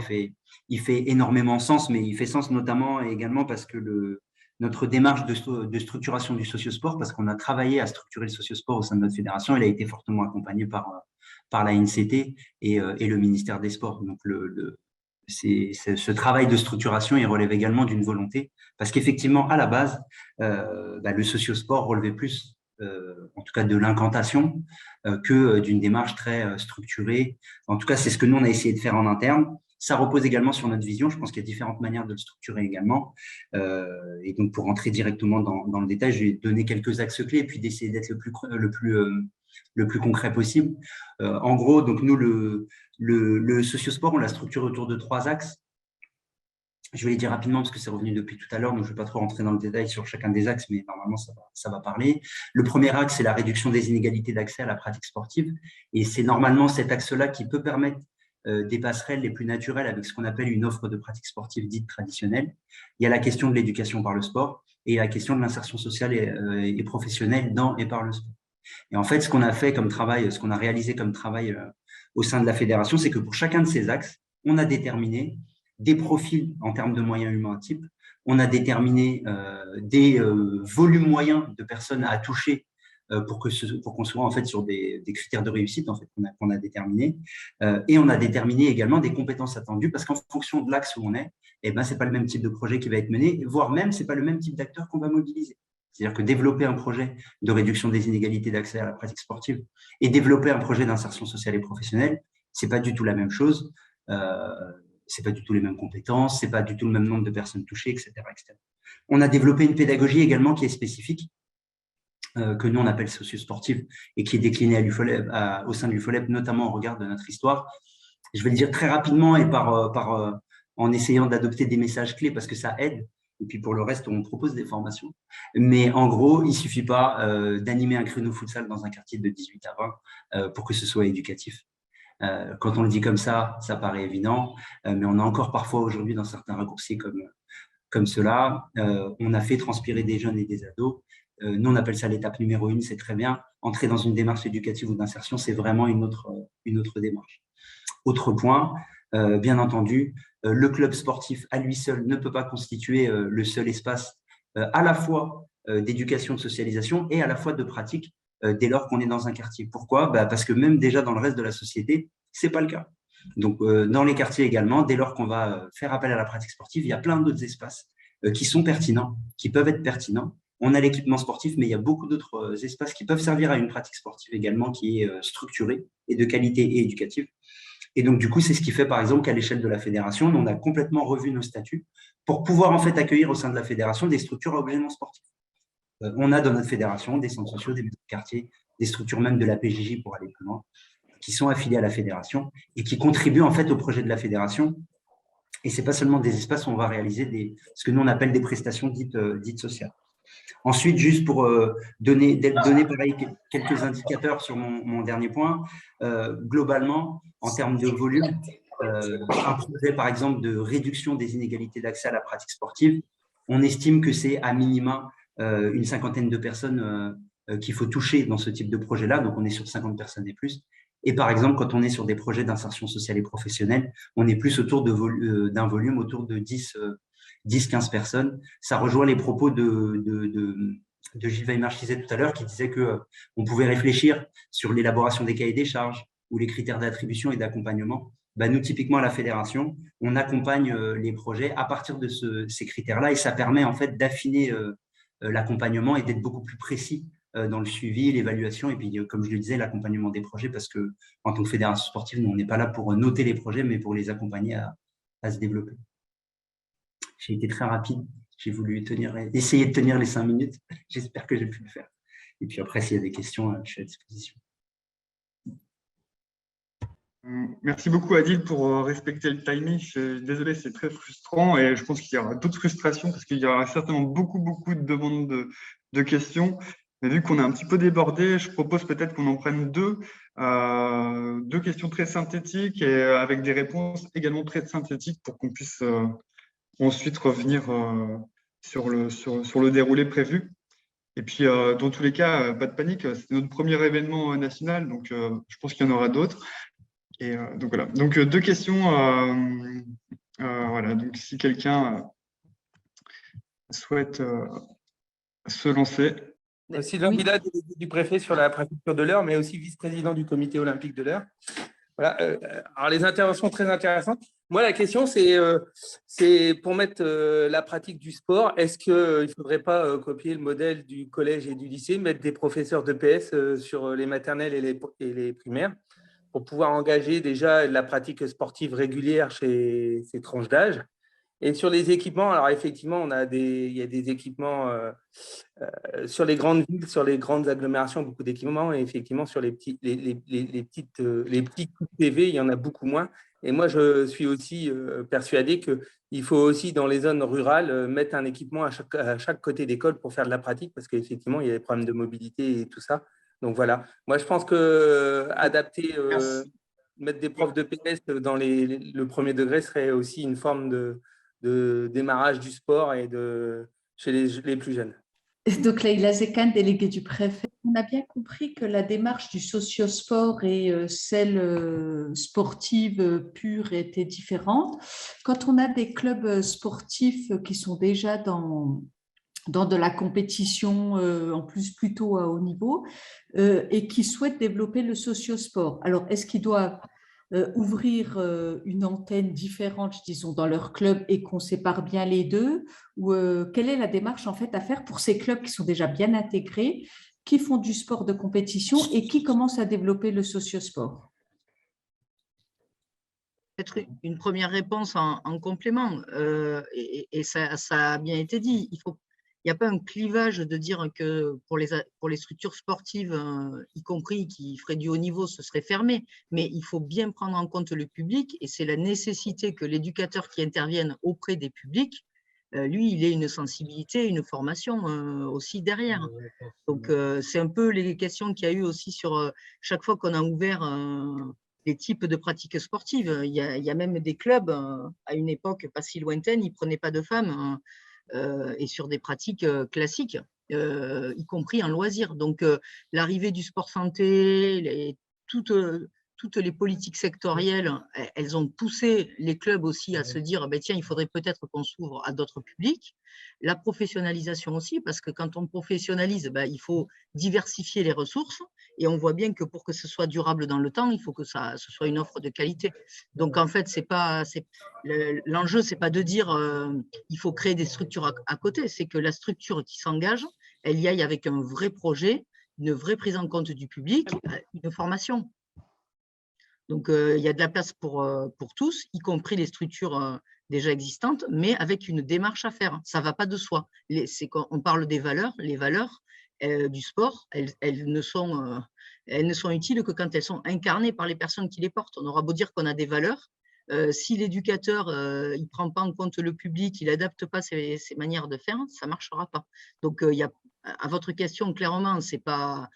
il fait énormément sens, mais il fait sens notamment et également parce que notre démarche de structuration du sociosport, parce qu'on a travaillé à structurer le sociosport au sein de notre fédération, elle a été fortement accompagnée par la NCT et le ministère des Sports. Donc, ce travail de structuration, il relève également d'une volonté, parce qu'effectivement, à la base, le sociosport relevait plus en tout cas de l'incantation, que d'une démarche très structurée. En tout cas, c'est ce que nous, on a essayé de faire en interne. Ça repose également sur notre vision. Je pense qu'il y a différentes manières de le structurer également. Et donc, pour rentrer directement dans le détail, je vais donner quelques axes clés et puis d'essayer d'être le plus concret possible. En gros, donc nous, le sociosport, on l'a structuré autour de 3 axes. Je vais les dire rapidement parce que c'est revenu depuis tout à l'heure, donc je ne vais pas trop rentrer dans le détail sur chacun des axes, mais normalement, ça va parler. Le premier axe, c'est la réduction des inégalités d'accès à la pratique sportive. Et c'est normalement cet axe-là qui peut permettre des passerelles les plus naturelles avec ce qu'on appelle une offre de pratique sportive dite traditionnelle. Il y a la question de l'éducation par le sport et la question de l'insertion sociale et professionnelle dans et par le sport. Et en fait, ce qu'on a fait comme travail, ce qu'on a réalisé comme travail au sein de la fédération, c'est que pour chacun de ces axes, on a déterminé des profils en termes de moyens humains type, on a déterminé des volumes moyens de personnes à toucher pour qu'on soit en fait sur des critères de réussite en fait qu'on a déterminés. Et on a déterminé également des compétences attendues parce qu'en fonction de l'axe où on est, eh ben, c'est pas le même type de projet qui va être mené, voire même c'est pas le même type d'acteur qu'on va mobiliser. C'est-à-dire que développer un projet de réduction des inégalités d'accès à la pratique sportive et développer un projet d'insertion sociale et professionnelle, c'est pas du tout la même chose. C'est pas du tout les mêmes compétences, c'est pas du tout le même nombre de personnes touchées, etc., etc. On a développé une pédagogie également qui est spécifique, que nous on appelle socio-sportive et qui est déclinée au sein de l'UFOLEP, notamment au regard de notre histoire. Je vais le dire très rapidement et en essayant d'adopter des messages clés parce que ça aide. Et puis pour le reste, on propose des formations. Mais en gros, il ne suffit pas d'animer un créneau futsal dans un quartier de 18 à 20 pour que ce soit éducatif. Quand on le dit comme ça paraît évident, mais on a encore parfois aujourd'hui dans certains raccourcis comme cela, on a fait transpirer des jeunes et des ados. Nous, on appelle ça l'étape numéro 1, c'est très bien. Entrer dans une démarche éducative ou d'insertion, c'est vraiment une autre démarche. Autre point, bien entendu, le club sportif à lui seul ne peut pas constituer le seul espace à la fois d'éducation, de socialisation et à la fois de pratique dès lors qu'on est dans un quartier. Pourquoi ? Parce que même déjà dans le reste de la société, ce n'est pas le cas. Donc, dans les quartiers également, dès lors qu'on va faire appel à la pratique sportive, il y a plein d'autres espaces qui sont pertinents, qui peuvent être pertinents. On a l'équipement sportif, mais il y a beaucoup d'autres espaces qui peuvent servir à une pratique sportive également qui est structurée et de qualité et éducative. Et donc, du coup, c'est ce qui fait, par exemple, qu'à l'échelle de la fédération, on a complètement revu nos statuts pour pouvoir en fait accueillir au sein de la fédération des structures à objet non sportif. On a dans notre fédération des centres sociaux, des maisons de quartier, des structures même de la PJJ pour aller plus loin, qui sont affiliés à la fédération et qui contribuent en fait au projet de la fédération. Et ce n'est pas seulement des espaces où on va réaliser ce que nous on appelle des prestations dites sociales. Ensuite, juste pour donner pareil, quelques indicateurs sur mon dernier point, globalement, en termes de volume, un projet par exemple de réduction des inégalités d'accès à la pratique sportive, on estime que c'est à minima une cinquantaine de personnes qu'il faut toucher dans ce type de projet-là, donc on est sur 50 personnes et plus. Et par exemple, quand on est sur des projets d'insertion sociale et professionnelle, on est plus autour d'un volume autour de 10-15 personnes. Ça rejoint les propos de Gilles Weimar-Chizet tout à l'heure qui disait qu'on pouvait réfléchir sur l'élaboration des cahiers des charges ou les critères d'attribution et d'accompagnement. Nous, typiquement, à la fédération, on accompagne les projets à partir de ces critères-là et ça permet en fait d'affiner l'accompagnement et d'être beaucoup plus précis dans le suivi, l'évaluation et puis, comme je le disais, l'accompagnement des projets parce que en tant que fédération sportive, nous, on n'est pas là pour noter les projets, mais pour les accompagner à se développer. J'ai été très rapide. J'ai voulu essayer de tenir les 5 minutes. J'espère que j'ai pu le faire. Et puis après, s'il y a des questions, je suis à disposition. Merci beaucoup, Adil, pour respecter le timing. Je suis désolé, c'est très frustrant et je pense qu'il y aura d'autres frustrations parce qu'il y aura certainement beaucoup de demandes de questions. Mais vu qu'on est un petit peu débordé, je propose peut-être qu'on en prenne deux questions très synthétiques et avec des réponses également très synthétiques pour qu'on puisse ensuite revenir sur le déroulé prévu. Et puis, dans tous les cas, pas de panique, c'est notre premier événement national, donc je pense qu'il y en aura d'autres. Et donc voilà. Donc deux questions. Voilà. Donc si quelqu'un souhaite se lancer. Sylvain Villa, du préfet sur la préfecture de l'Eure, mais aussi vice-président du comité olympique de l'Eure. Voilà. Alors les interventions très intéressantes. Moi, la question, c'est pour mettre la pratique du sport, est-ce qu'il ne faudrait pas copier le modèle du collège et du lycée, mettre des professeurs d'EPS sur les maternelles et les primaires pour pouvoir engager déjà la pratique sportive régulière chez ces tranches d'âge. Et sur les équipements, alors effectivement, il y a des équipements sur les grandes villes, sur les grandes agglomérations, beaucoup d'équipements, et effectivement, sur les petits TV, il y en a beaucoup moins. Et moi, je suis aussi persuadé qu'il faut aussi, dans les zones rurales, mettre un équipement à chaque côté d'école pour faire de la pratique, parce qu'effectivement, il y a des problèmes de mobilité et tout ça. Donc voilà, moi je pense que adapter, mettre des profs de PS dans le premier degré serait aussi une forme de démarrage du sport et chez les plus jeunes. Donc Leïla Zekan, déléguée du préfet. On a bien compris que la démarche du sociosport et celle sportive pure étaient différentes. Quand on a des clubs sportifs qui sont déjà dans dans de la compétition, en plus plutôt à haut niveau, et qui souhaitent développer le sociosport. Alors, est-ce qu'ils doivent ouvrir une antenne différente, disons, dans leur club et qu'on sépare bien les deux, ou quelle est la démarche en fait à faire pour ces clubs qui sont déjà bien intégrés, qui font du sport de compétition et qui commencent à développer le sociosport? Peut-être une première réponse en complément, et ça a bien été dit. Il n'y a pas un clivage de dire que pour les structures sportives, y compris qui feraient du haut niveau, ce serait fermé, mais il faut bien prendre en compte le public, et c'est la nécessité que l'éducateur qui intervienne auprès des publics, lui, il ait une sensibilité, une formation aussi derrière. Donc, c'est un peu les questions qu'il y a eu aussi sur chaque fois qu'on a ouvert les types de pratiques sportives. Il y a même des clubs, à une époque pas si lointaine, ils ne prenaient pas de femmes, et sur des pratiques classiques, y compris en loisir. Donc, l'arrivée du sport santé, toutes les politiques sectorielles, elles ont poussé les clubs aussi à se dire, tiens, il faudrait peut-être qu'on s'ouvre à d'autres publics. La professionnalisation aussi, parce que quand on professionnalise, il faut diversifier les ressources, et on voit bien que pour que ce soit durable dans le temps, il faut que ce soit une offre de qualité. Donc, en fait, l'enjeu, ce n'est pas de dire il faut créer des structures à côté, c'est que la structure qui s'engage, elle y aille avec un vrai projet, une vraie prise en compte du public, une formation. Donc, il y a de la place pour tous, y compris les structures déjà existantes, mais avec une démarche à faire. Ça ne va pas de soi. On parle des valeurs. Les valeurs du sport, elles ne sont utiles que quand elles sont incarnées par les personnes qui les portent. On aura beau dire qu'on a des valeurs. Si l'éducateur il ne prend pas en compte le public, il n'adapte pas ses manières de faire, ça ne marchera pas. Donc, à votre question, clairement, ce n'est pas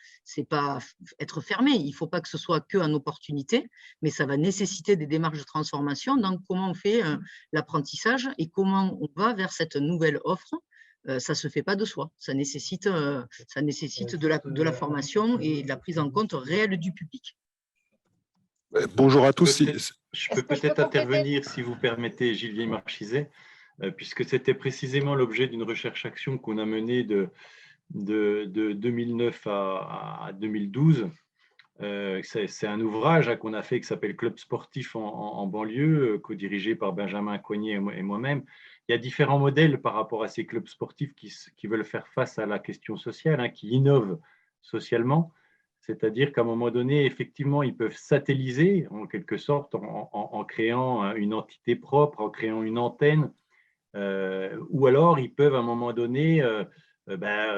être fermé. Il ne faut pas que ce soit qu'une opportunité, mais ça va nécessiter des démarches de transformation dans comment on fait l'apprentissage et comment on va vers cette nouvelle offre. Ça ne se fait pas de soi. Ça nécessite de la formation et de la prise en compte réelle du public. Bonjour à tous. Je peux peut-être intervenir, si vous permettez, Gilles Vieille-Marchizet, puisque c'était précisément l'objet d'une recherche-action qu'on a menée de 2009 à 2012. C'est un ouvrage qu'on a fait qui s'appelle Club sportif en banlieue, co-dirigé par Benjamin Coignet et moi-même. Il y a différents modèles par rapport à ces clubs sportifs qui veulent faire face à la question sociale, qui innovent socialement. C'est-à-dire qu'à un moment donné, effectivement, ils peuvent satelliser, en quelque sorte, en créant une entité propre, en créant une antenne, ou alors ils peuvent, à un moment donné,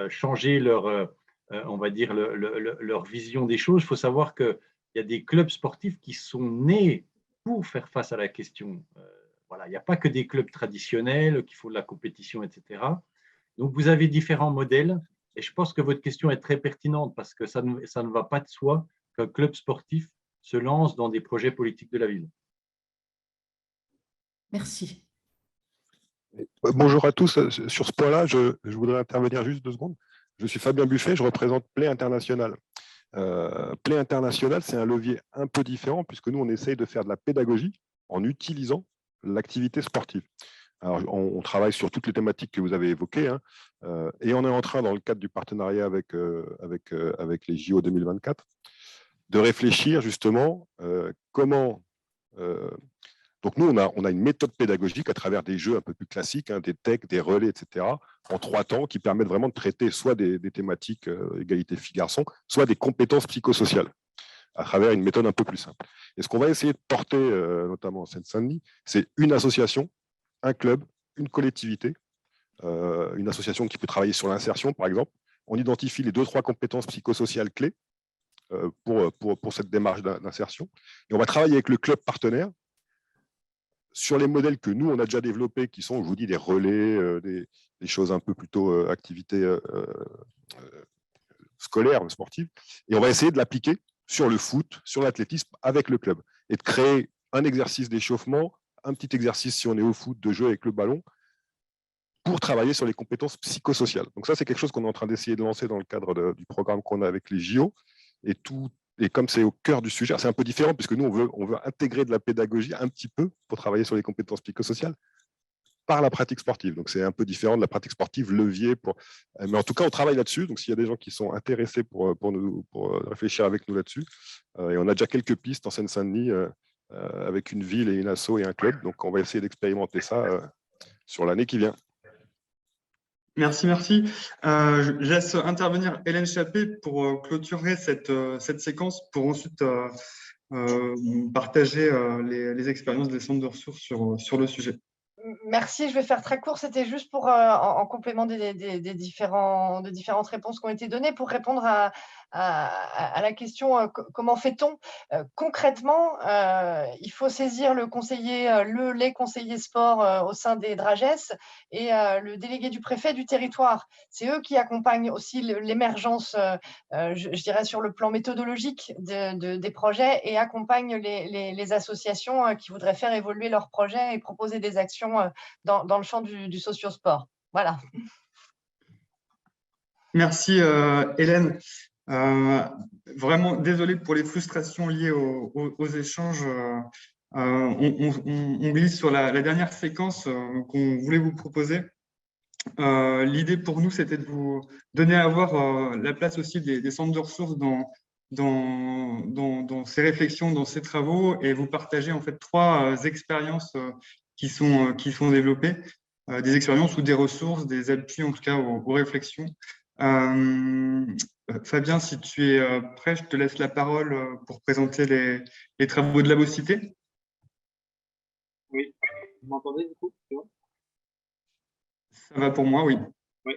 changer on va dire, leur vision des choses. Il faut savoir qu'il y a des clubs sportifs qui sont nés pour faire face à la question. Voilà, il n'y a pas que des clubs traditionnels, qui font de la compétition, etc. Donc, vous avez différents modèles. Et je pense que votre question est très pertinente parce que ça ne va pas de soi qu'un club sportif se lance dans des projets politiques de la ville. Merci. Bonjour à tous. Sur ce point-là, je voudrais intervenir juste 2 secondes. Je suis Fabien Buffet, je représente Play International. Play International, c'est un levier un peu différent puisque nous, on essaye de faire de la pédagogie en utilisant l'activité sportive. Alors, on travaille sur toutes les thématiques que vous avez évoquées, et on est en train, dans le cadre du partenariat avec les JO 2024, de réfléchir justement comment… donc nous, on a une méthode pédagogique à travers des jeux un peu plus classiques, des techs, des relais, etc., en 3 temps, qui permettent vraiment de traiter soit des thématiques égalité filles-garçons, soit des compétences psychosociales, à travers une méthode un peu plus simple. Et ce qu'on va essayer de porter, notamment en Seine-Saint-Denis, c'est une association, un club, une collectivité, une association qui peut travailler sur l'insertion, par exemple. On identifie les 2-3 compétences psychosociales clés pour cette démarche d'insertion. Et on va travailler avec le club partenaire sur les modèles que nous, on a déjà développés, qui sont, je vous dis, des relais, des choses un peu plutôt activités scolaires, sportives. Et on va essayer de l'appliquer sur le foot, sur l'athlétisme, avec le club. Et de créer un exercice d'échauffement, un petit exercice, si on est au foot, de jeu avec le ballon, pour travailler sur les compétences psychosociales. Donc ça, c'est quelque chose qu'on est en train d'essayer de lancer dans le cadre du programme qu'on a avec les JO. Et comme c'est au cœur du sujet, c'est un peu différent, puisque nous, on veut intégrer de la pédagogie un petit peu pour travailler sur les compétences psychosociales. par la pratique sportive. Donc, c'est un peu différent de la pratique sportive levier. Mais en tout cas, on travaille là-dessus. Donc, s'il y a des gens qui sont intéressés pour réfléchir avec nous là-dessus, et on a déjà quelques pistes en Seine-Saint-Denis avec une ville et une asso et un club. Donc, on va essayer d'expérimenter ça sur l'année qui vient. Merci, merci. Je laisse intervenir Hélène Chappé pour clôturer cette séquence pour ensuite partager les expériences des centres de ressources sur le sujet. Merci, je vais faire très court. C'était juste pour, en complément des différentes réponses qui ont été données, pour répondre à la question comment fait-on concrètement. Il faut saisir le conseiller, les conseillers sport au sein des DRAGES et le délégué du préfet du territoire. C'est eux qui accompagnent aussi l'émergence, je dirais, sur le plan méthodologique des projets, et accompagnent les associations qui voudraient faire évoluer leurs projets et proposer des actions dans le champ du socio-sport. Voilà. Merci Hélène. Vraiment désolé pour les frustrations liées aux échanges. On glisse sur la dernière séquence qu'on voulait vous proposer. L'idée pour nous, c'était de vous donner à voir la place aussi des centres de ressources dans ces réflexions, dans ces travaux, et vous partager en fait 3 expériences qui sont développées, des expériences ou des ressources, des appuis en tout cas aux réflexions. Fabien, si tu es prêt, je te laisse la parole pour présenter les travaux de la Labocité. Oui, vous m'entendez du coup? Ça va pour moi, oui. Oui.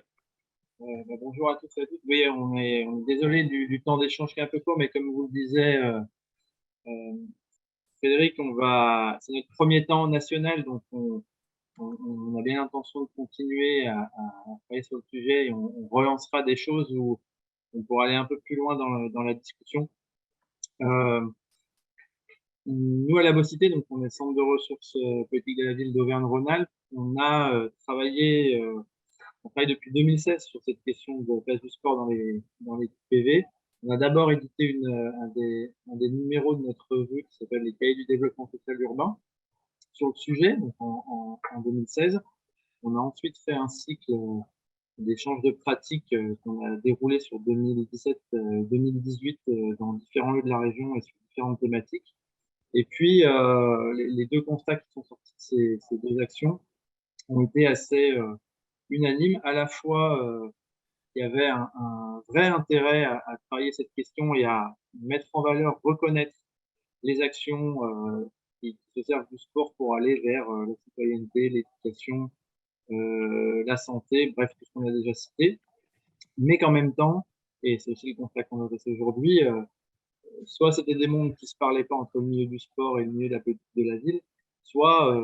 Bonjour à tous et à toutes. Oui, on est désolé du temps d'échange qui est un peu court, mais comme vous le disiez, Frédéric, c'est notre premier temps national, donc on a bien l'intention de continuer à travailler sur le sujet, et on relancera des choses où on pourra aller un peu plus loin dans la discussion. Nous, à la Labocité, donc on est centre de ressources politique de la ville d'Auvergne-Rhône-Alpes. On a travaillé, on travaille depuis 2016 sur cette question de la place du sport dans les PV. On a d'abord édité un des numéros de notre revue qui s'appelle les Cahiers du développement social urbain sur le sujet, donc en 2016. On a ensuite fait un cycle d'échanges de pratiques qu'on a déroulé sur 2017-2018 dans différents lieux de la région et sur différentes thématiques. Et puis, les 2 constats qui sont sortis de ces 2 actions ont été assez unanimes. À la fois, il y avait un vrai intérêt à travailler cette question et à mettre en valeur, reconnaître les actions qui se servent du sport pour aller vers la citoyenneté, l'éducation, la santé, bref, tout ce qu'on a déjà cité. Mais qu'en même temps, et c'est aussi le constat qu'on a fait aujourd'hui, soit c'était des mondes qui ne se parlaient pas entre le milieu du sport et le milieu de la ville, soit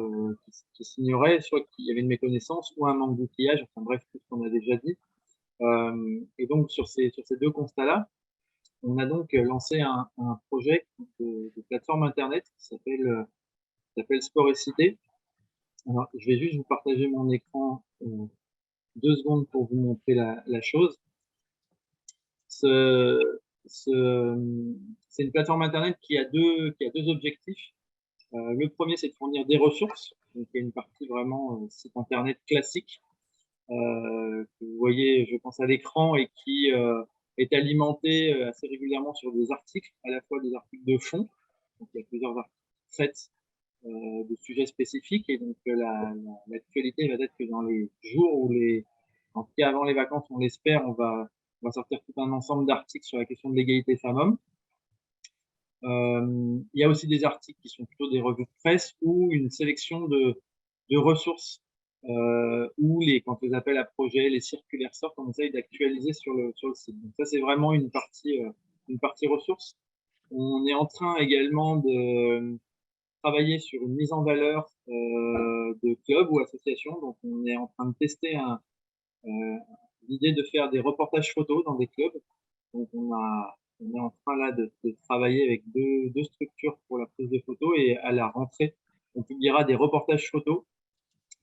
qui s'ignoraient, soit qu'il y avait une méconnaissance ou un manque d'outillage, enfin bref, tout ce qu'on a déjà dit. Et donc, sur ces 2 constats-là, on a donc lancé un projet de plateforme Internet qui s'appelle Sport et Cité. Alors, je vais juste vous partager mon écran 2 secondes pour vous montrer la chose. C'est une plateforme Internet qui a 2 objectifs. Le premier, c'est de fournir des ressources. Donc, il y a une partie vraiment site Internet classique que vous voyez, je pense, à l'écran, et qui est alimenté assez régulièrement sur des articles, à la fois des articles de fond. Donc, il y a plusieurs articles qui traitent de sujets spécifiques, et donc l'actualité va être que dans les jours où en tout cas avant les vacances, on l'espère, on va sortir tout un ensemble d'articles sur la question de l'égalité femmes-hommes. Il y a aussi des articles qui sont plutôt des revues de presse ou une sélection de ressources où quand les appels à projets, les circulaires sortent, on essaye d'actualiser sur le site. Donc ça, c'est vraiment une partie ressources. On est en train également de travailler sur une mise en valeur de clubs ou associations. Donc on est en train de tester l'idée de faire des reportages photos dans des clubs. Donc on est en train là de travailler avec deux structures pour la prise de photos, et à la rentrée, on publiera des reportages photos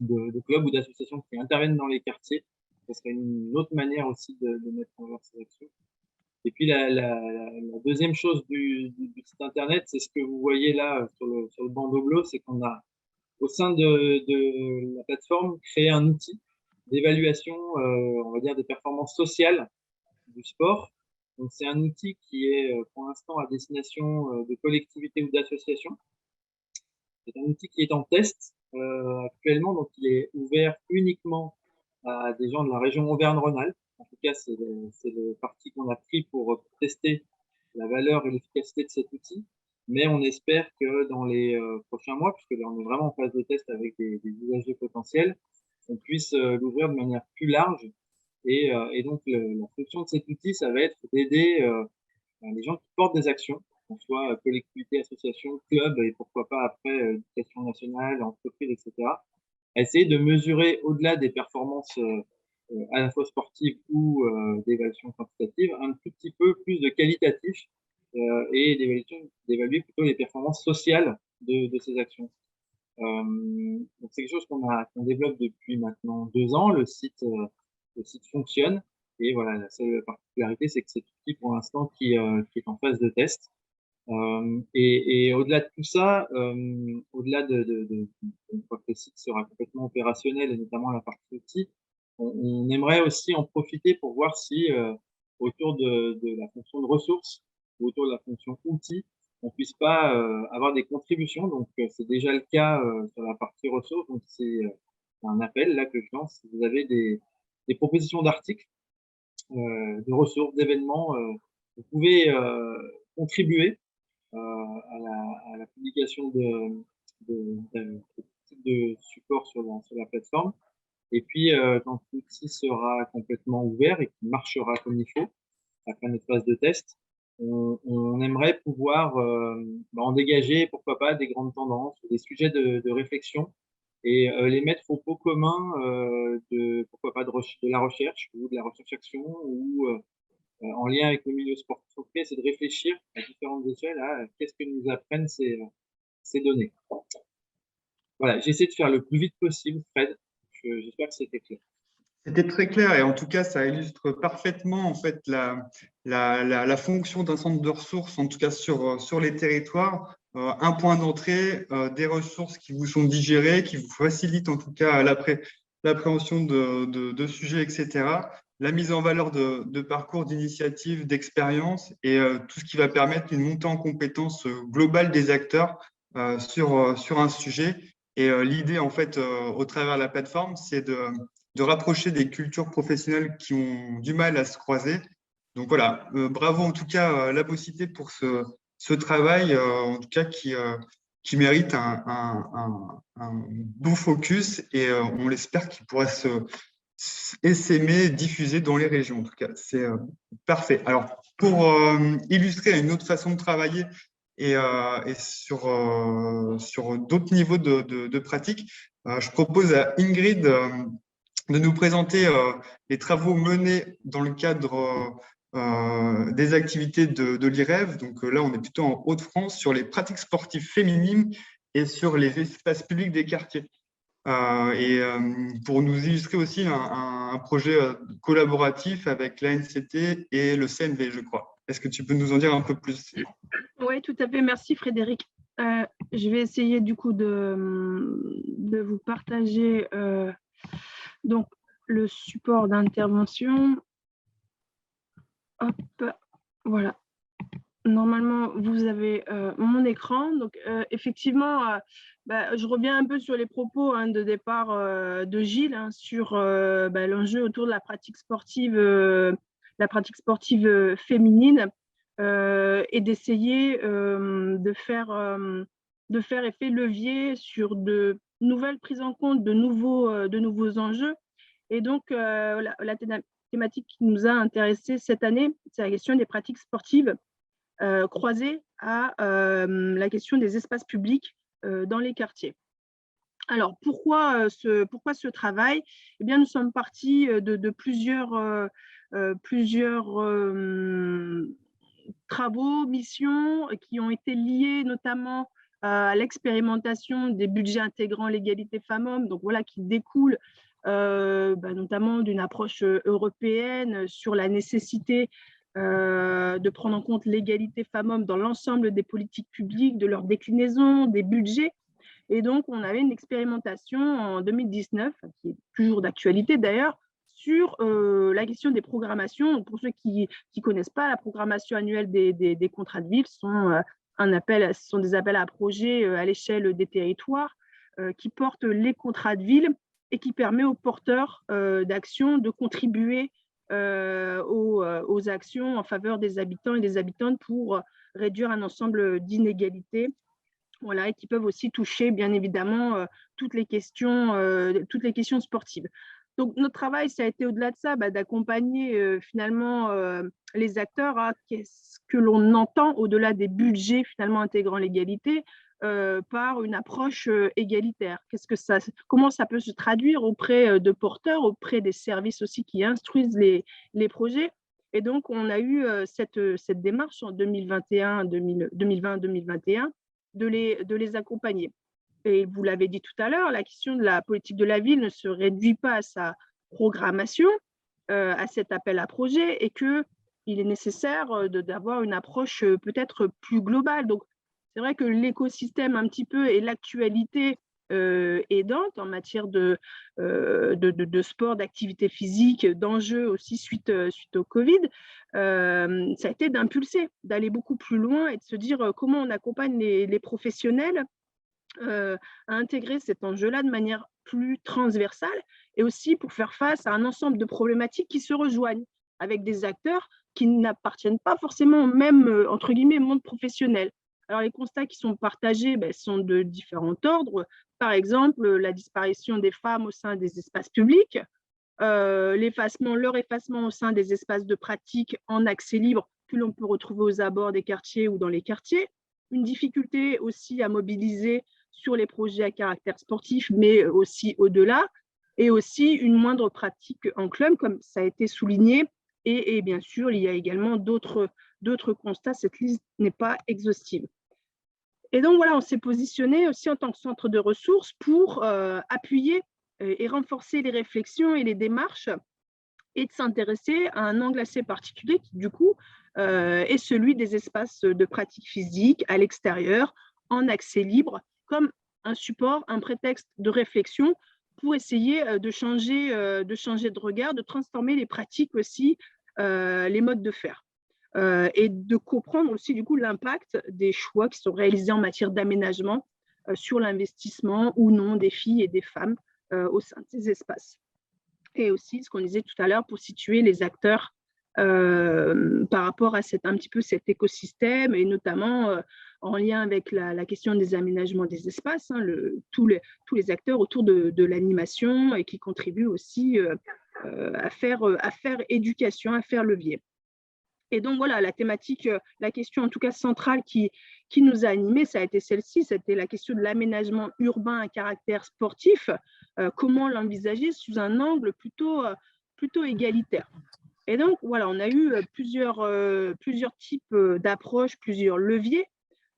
de clubs ou d'associations qui interviennent dans les quartiers. Ce serait une autre manière aussi de mettre en valeur ces actions. Et puis la deuxième chose du site internet, c'est ce que vous voyez là sur le bandeau bleu, c'est qu'on a au sein de la plateforme, créer un outil d'évaluation, on va dire, des performances sociales du sport. Donc, c'est un outil qui est pour l'instant à destination de collectivités ou d'associations. C'est un outil qui est en test actuellement, donc il est ouvert uniquement à des gens de la région Auvergne-Rhône-Alpes. En tout cas, c'est le parti qu'on a pris pour tester la valeur et l'efficacité de cet outil. Mais on espère que dans les prochains mois, puisque là on est vraiment en phase de test avec des usagers potentiels, on puisse l'ouvrir de manière plus large. Et donc, la fonction de cet outil, ça va être d'aider les gens qui portent des actions, qu'on soit collectivité, association, club, et pourquoi pas après éducation nationale, entreprise, etc., à essayer de mesurer au-delà des performances à la fois sportives ou d'évaluation quantitative, un tout petit peu plus de qualitatif et d'évaluer plutôt les performances sociales de ces actions. Donc c'est quelque chose qu'on développe depuis maintenant 2 ans. Le site fonctionne. Et voilà, la seule particularité, c'est que c'est tout petit pour l'instant qui est en phase de test. Et au-delà de tout ça, au-delà une fois que le site sera complètement opérationnel, et notamment la partie outils, on aimerait aussi en profiter pour voir si autour de la fonction de ressources, ou autour de la fonction outils, on puisse pas avoir des contributions. Donc, c'est déjà le cas sur la partie ressources. Donc, c'est un appel là que je lance. Si vous avez des propositions d'articles, de ressources, d'événements, vous pouvez contribuer à la publication de support sur la plateforme. Et puis, quand l'outil sera complètement ouvert et qu'il marchera comme il faut, après notre phase de test, on aimerait pouvoir en dégager, pourquoi pas, des grandes tendances, des sujets de réflexion et les mettre au pot commun pourquoi pas, de la recherche ou de la recherche-action ou en lien avec le milieu sportif. C'est de réfléchir à différentes échelles à qu'est-ce que nous apprennent ces données. Voilà, j'essaie de faire le plus vite possible, Fred. J'espère que c'était clair. C'était très clair et en tout cas, ça illustre parfaitement en fait la fonction d'un centre de ressources, en tout cas sur les territoires. Un point d'entrée, des ressources qui vous sont digérées, qui vous facilitent en tout cas l'appréhension de sujets, etc. La mise en valeur de parcours, d'initiatives, d'expériences et tout ce qui va permettre une montée en compétences globale des acteurs sur un sujet. Et l'idée, en fait, au travers de la plateforme, c'est de rapprocher des cultures professionnelles qui ont du mal à se croiser. Donc voilà, bravo en tout cas la Bocité pour ce travail, en tout cas qui mérite un beau focus et on l'espère qu'il pourra s'aimer, diffuser dans les régions en tout cas. C'est parfait. Alors, pour illustrer une autre façon de travailler et sur d'autres niveaux de pratique, je propose à Ingrid de nous présenter les travaux menés dans le cadre des activités de l'IREV. Donc là, on est plutôt en Hauts-de-France sur les pratiques sportives féminines et sur les espaces publics des quartiers. Pour nous illustrer aussi un projet collaboratif avec l'ANCT et le CNV, je crois. Est-ce que tu peux nous en dire un peu plus? Oui, tout à fait. Merci, Frédéric. Je vais essayer du coup de vous partager donc le support d'intervention. Hop, voilà. Normalement, vous avez mon écran. Donc, effectivement, je reviens un peu sur les propos de départ de Gilles sur l'enjeu autour de la pratique sportive féminine et d'essayer de faire effet levier sur de nouvelles prises en compte de nouveaux enjeux. Et donc, la thématique qui nous a intéressés cette année, c'est la question des pratiques sportives croisées à la question des espaces publics dans les quartiers. Alors, pourquoi ce travail? Eh bien, nous sommes partis de plusieurs travaux, missions qui ont été liées notamment à l'expérimentation des budgets intégrant l'égalité femmes-hommes, donc voilà, qui découle notamment d'une approche européenne sur la nécessité de prendre en compte l'égalité femmes-hommes dans l'ensemble des politiques publiques, de leur déclinaison, des budgets. Et donc, on avait une expérimentation en 2019, qui est toujours d'actualité d'ailleurs, sur la question des programmations. Pour ceux qui ne connaissent pas, la programmation annuelle des contrats de ville sont, sont des appels à projets à l'échelle des territoires qui portent les contrats de ville et qui permet aux porteurs d'actions de contribuer aux actions en faveur des habitants et des habitantes pour réduire un ensemble d'inégalités. Voilà, et qui peuvent aussi toucher, bien évidemment, toutes les questions sportives. Donc, notre travail, ça a été au-delà de ça, d'accompagner finalement les acteurs à qu'est-ce que l'on entend au-delà des budgets finalement intégrant l'égalité par une approche égalitaire. Comment ça peut se traduire auprès de porteurs, auprès des services aussi qui instruisent les projets. Et donc, on a eu cette démarche en 2020-2021 de les accompagner. Et vous l'avez dit tout à l'heure, la question de la politique de la ville ne se réduit pas à sa programmation, à cet appel à projet, et qu'il est nécessaire d'avoir une approche peut-être plus globale. Donc, c'est vrai que l'écosystème un petit peu et l'actualité aidante en matière de sport, d'activité physique, d'enjeux aussi suite au Covid, ça a été d'impulser, d'aller beaucoup plus loin et de se dire comment on accompagne les professionnels à intégrer cet enjeu-là de manière plus transversale et aussi pour faire face à un ensemble de problématiques qui se rejoignent avec des acteurs qui n'appartiennent pas forcément au même, entre guillemets, monde professionnel. Alors, les constats qui sont partagés sont de différents ordres. Par exemple, la disparition des femmes au sein des espaces publics, leur effacement au sein des espaces de pratique en accès libre que l'on peut retrouver aux abords des quartiers ou dans les quartiers, une difficulté aussi à mobiliser sur les projets à caractère sportif, mais aussi au-delà, et aussi une moindre pratique en club, comme ça a été souligné. Et bien sûr, il y a également d'autres constats. Cette liste n'est pas exhaustive. Et donc, voilà, on s'est positionné aussi en tant que centre de ressources pour appuyer et renforcer les réflexions et les démarches et de s'intéresser à un angle assez particulier qui, du coup, est celui des espaces de pratique physique à l'extérieur, en accès libre, comme un support, un prétexte de réflexion pour essayer de changer de regard, de transformer les pratiques aussi, les modes de faire. Et de comprendre aussi du coup l'impact des choix qui sont réalisés en matière d'aménagement sur l'investissement ou non des filles et des femmes au sein de ces espaces. Et aussi, ce qu'on disait tout à l'heure, pour situer les acteurs par rapport à un petit peu cet écosystème et notamment en lien avec la question des aménagements des espaces, hein, tous les acteurs autour de l'animation et qui contribuent aussi à faire éducation, à faire levier. Et donc, voilà, la thématique, la question en tout cas centrale qui nous a animés, ça a été celle-ci, c'était la question de l'aménagement urbain à caractère sportif, comment l'envisager sous un angle plutôt égalitaire. Et donc, voilà, on a eu plusieurs types d'approches, plusieurs leviers.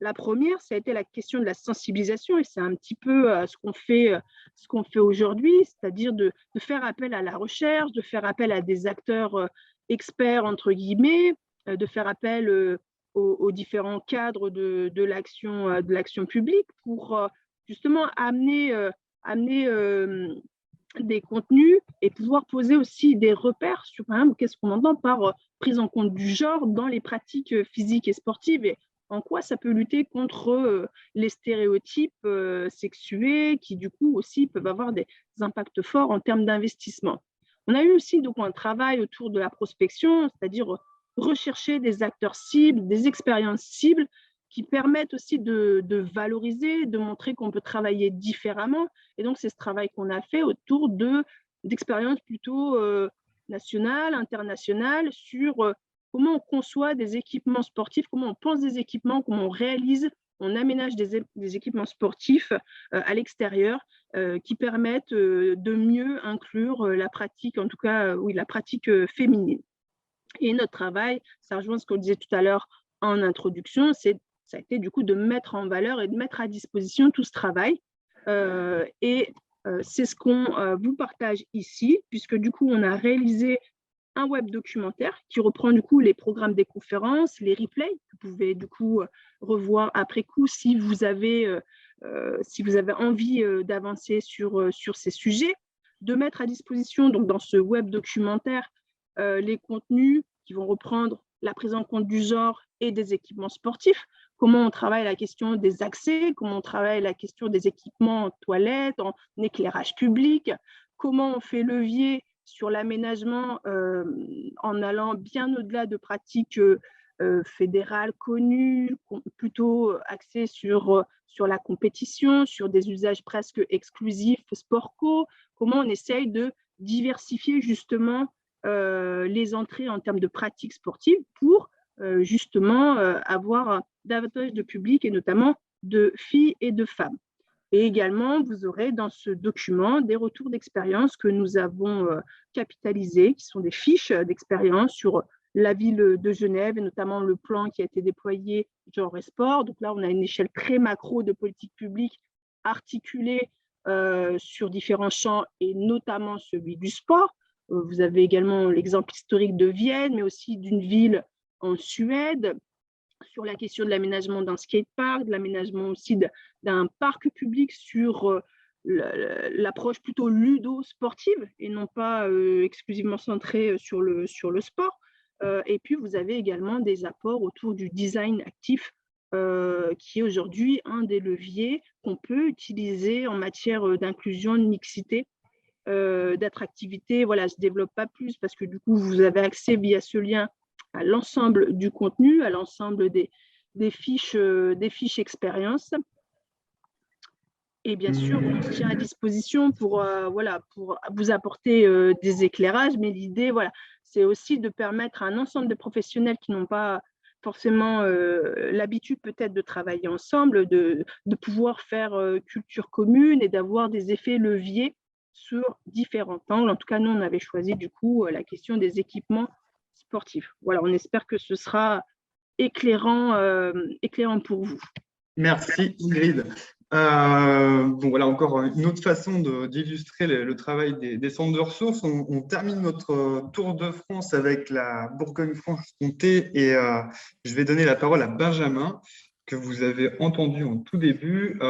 La première, ça a été la question de la sensibilisation, et c'est un petit peu ce qu'on fait aujourd'hui, c'est-à-dire de faire appel à la recherche, de faire appel à des acteurs experts, entre guillemets, de faire appel aux différents cadres de l'action publique pour justement amener des contenus et pouvoir poser aussi des repères sur qu'est-ce qu'on entend par prise en compte du genre dans les pratiques physiques et sportives et en quoi ça peut lutter contre les stéréotypes sexués qui du coup aussi peuvent avoir des impacts forts en termes d'investissement. On a eu aussi donc un travail autour de la prospection, c'est-à-dire rechercher des acteurs cibles, des expériences cibles qui permettent aussi de valoriser, de montrer qu'on peut travailler différemment. Et donc, c'est ce travail qu'on a fait autour d'expériences plutôt nationales, internationales, sur comment on conçoit des équipements sportifs, comment on pense des équipements, comment on réalise, on aménage des équipements sportifs à l'extérieur qui permettent de mieux inclure la pratique, en tout cas, la pratique féminine. Et notre travail, ça rejoint ce qu'on disait tout à l'heure en introduction, ça a été du coup de mettre en valeur et de mettre à disposition tout ce travail. C'est ce qu'on vous partage ici, puisque du coup, on a réalisé un web documentaire qui reprend du coup les programmes des conférences, les replays que vous pouvez du coup revoir après coup si vous avez envie d'avancer sur ces sujets, de mettre à disposition donc dans ce web documentaire les contenus qui vont reprendre la prise en compte du genre et des équipements sportifs, comment on travaille la question des accès, comment on travaille la question des équipements en toilette, en éclairage public, comment on fait levier sur l'aménagement en allant bien au-delà de pratiques fédérales connues, plutôt axées sur la compétition, sur des usages presque exclusifs sport-co, comment on essaye de diversifier justement les entrées en termes de pratiques sportives pour justement avoir davantage de public et notamment de filles et de femmes. Et également, vous aurez dans ce document des retours d'expérience que nous avons capitalisés, qui sont des fiches d'expérience sur la ville de Genève et notamment le plan qui a été déployé genre et sport. Donc là, on a une échelle très macro de politique publique articulée sur différents champs et notamment celui du sport. Vous avez également l'exemple historique de Vienne, mais aussi d'une ville en Suède, sur la question de l'aménagement d'un skatepark, de l'aménagement aussi d'un parc public sur l'approche plutôt ludo-sportive et non pas exclusivement centrée sur le sport. Et puis, vous avez également des apports autour du design actif qui est aujourd'hui un des leviers qu'on peut utiliser en matière d'inclusion, de mixité, d'attractivité. Voilà, je ne développe pas plus parce que du coup, vous avez accès via ce lien à l'ensemble du contenu, à l'ensemble des fiches expériences. Et bien sûr, on se tient à disposition pour vous apporter des éclairages. Mais l'idée, c'est aussi de permettre à un ensemble de professionnels qui n'ont pas forcément l'habitude peut-être de travailler ensemble, de pouvoir faire culture commune et d'avoir des effets leviers sur différents angles. En tout cas, nous, on avait choisi du coup la question des équipements sportifs. Voilà, on espère que ce sera éclairant pour vous. Merci Ingrid. Voilà encore une autre façon d'illustrer le travail des centres de ressources. On termine notre tour de France avec la Bourgogne-Franche-Comté et je vais donner la parole à Benjamin, que vous avez entendu en tout début.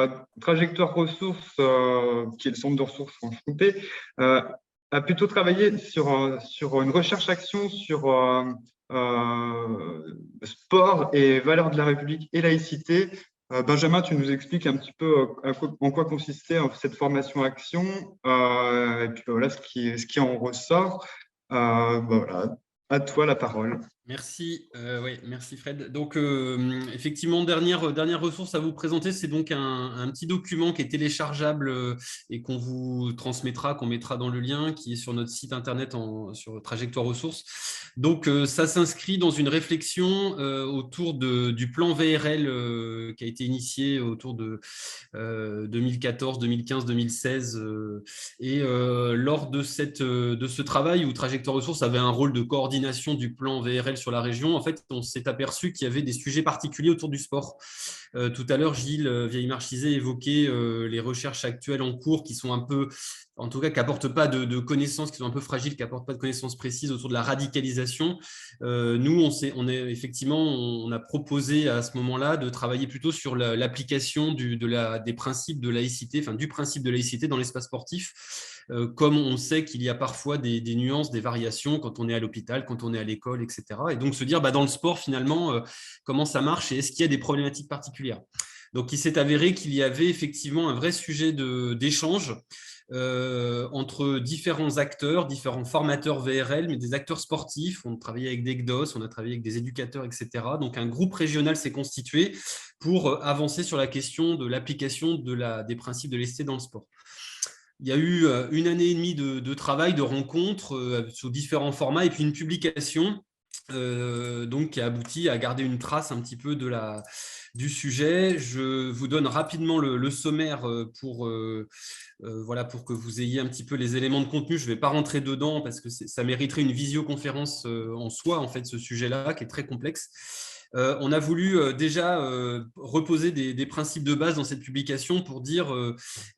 Trajectoire Ressources, qui est le centre de ressources Franche-Comté, a plutôt travaillé sur une recherche-action sur sport et valeurs de la République et laïcité. Benjamin, tu nous expliques un petit peu en quoi consistait cette formation-action et puis voilà ce qui en ressort. Voilà, à toi la parole. Merci, merci Fred. Donc, effectivement, dernière ressource à vous présenter, c'est donc un petit document qui est téléchargeable et qu'on vous transmettra, qu'on mettra dans le lien, qui est sur notre site internet sur Trajectoire Ressources. Donc, ça s'inscrit dans une réflexion autour du plan VRL qui a été initié autour de 2014, 2015, 2016. Et lors de ce travail où Trajectoire Ressources avait un rôle de coordination du plan VRL sur la région, en fait, on s'est aperçu qu'il y avait des sujets particuliers autour du sport. Tout à l'heure, Gilles Vieille-Marchizet évoquait les recherches actuelles en cours qui sont un peu, en tout cas, qui n'apportent pas de connaissances, qui sont un peu fragiles, qui n'apportent pas de connaissances précises autour de la radicalisation. Nous, on a proposé à ce moment-là de travailler plutôt sur l'application des principes de laïcité, enfin du principe de laïcité dans l'espace sportif. Comme on sait qu'il y a parfois des nuances, des variations quand on est à l'hôpital, quand on est à l'école, etc. Et donc se dire dans le sport, finalement, comment ça marche et est-ce qu'il y a des problématiques particulières. Donc il s'est avéré qu'il y avait effectivement un vrai sujet d'échange entre différents acteurs, différents formateurs VRL, mais des acteurs sportifs. On travaillait avec des GDOS, on a travaillé avec des éducateurs, etc. Donc un groupe régional s'est constitué pour avancer sur la question de l'application des principes de laïcité dans le sport. Il y a eu 1 année et demie de travail, de rencontres sous différents formats et puis une publication donc, qui a abouti à garder une trace un petit peu du sujet. Je vous donne rapidement le sommaire pour que vous ayez un petit peu les éléments de contenu. Je ne vais pas rentrer dedans parce que ça mériterait une visioconférence en soi, en fait, ce sujet-là, qui est très complexe. On a voulu déjà reposer des principes de base dans cette publication pour dire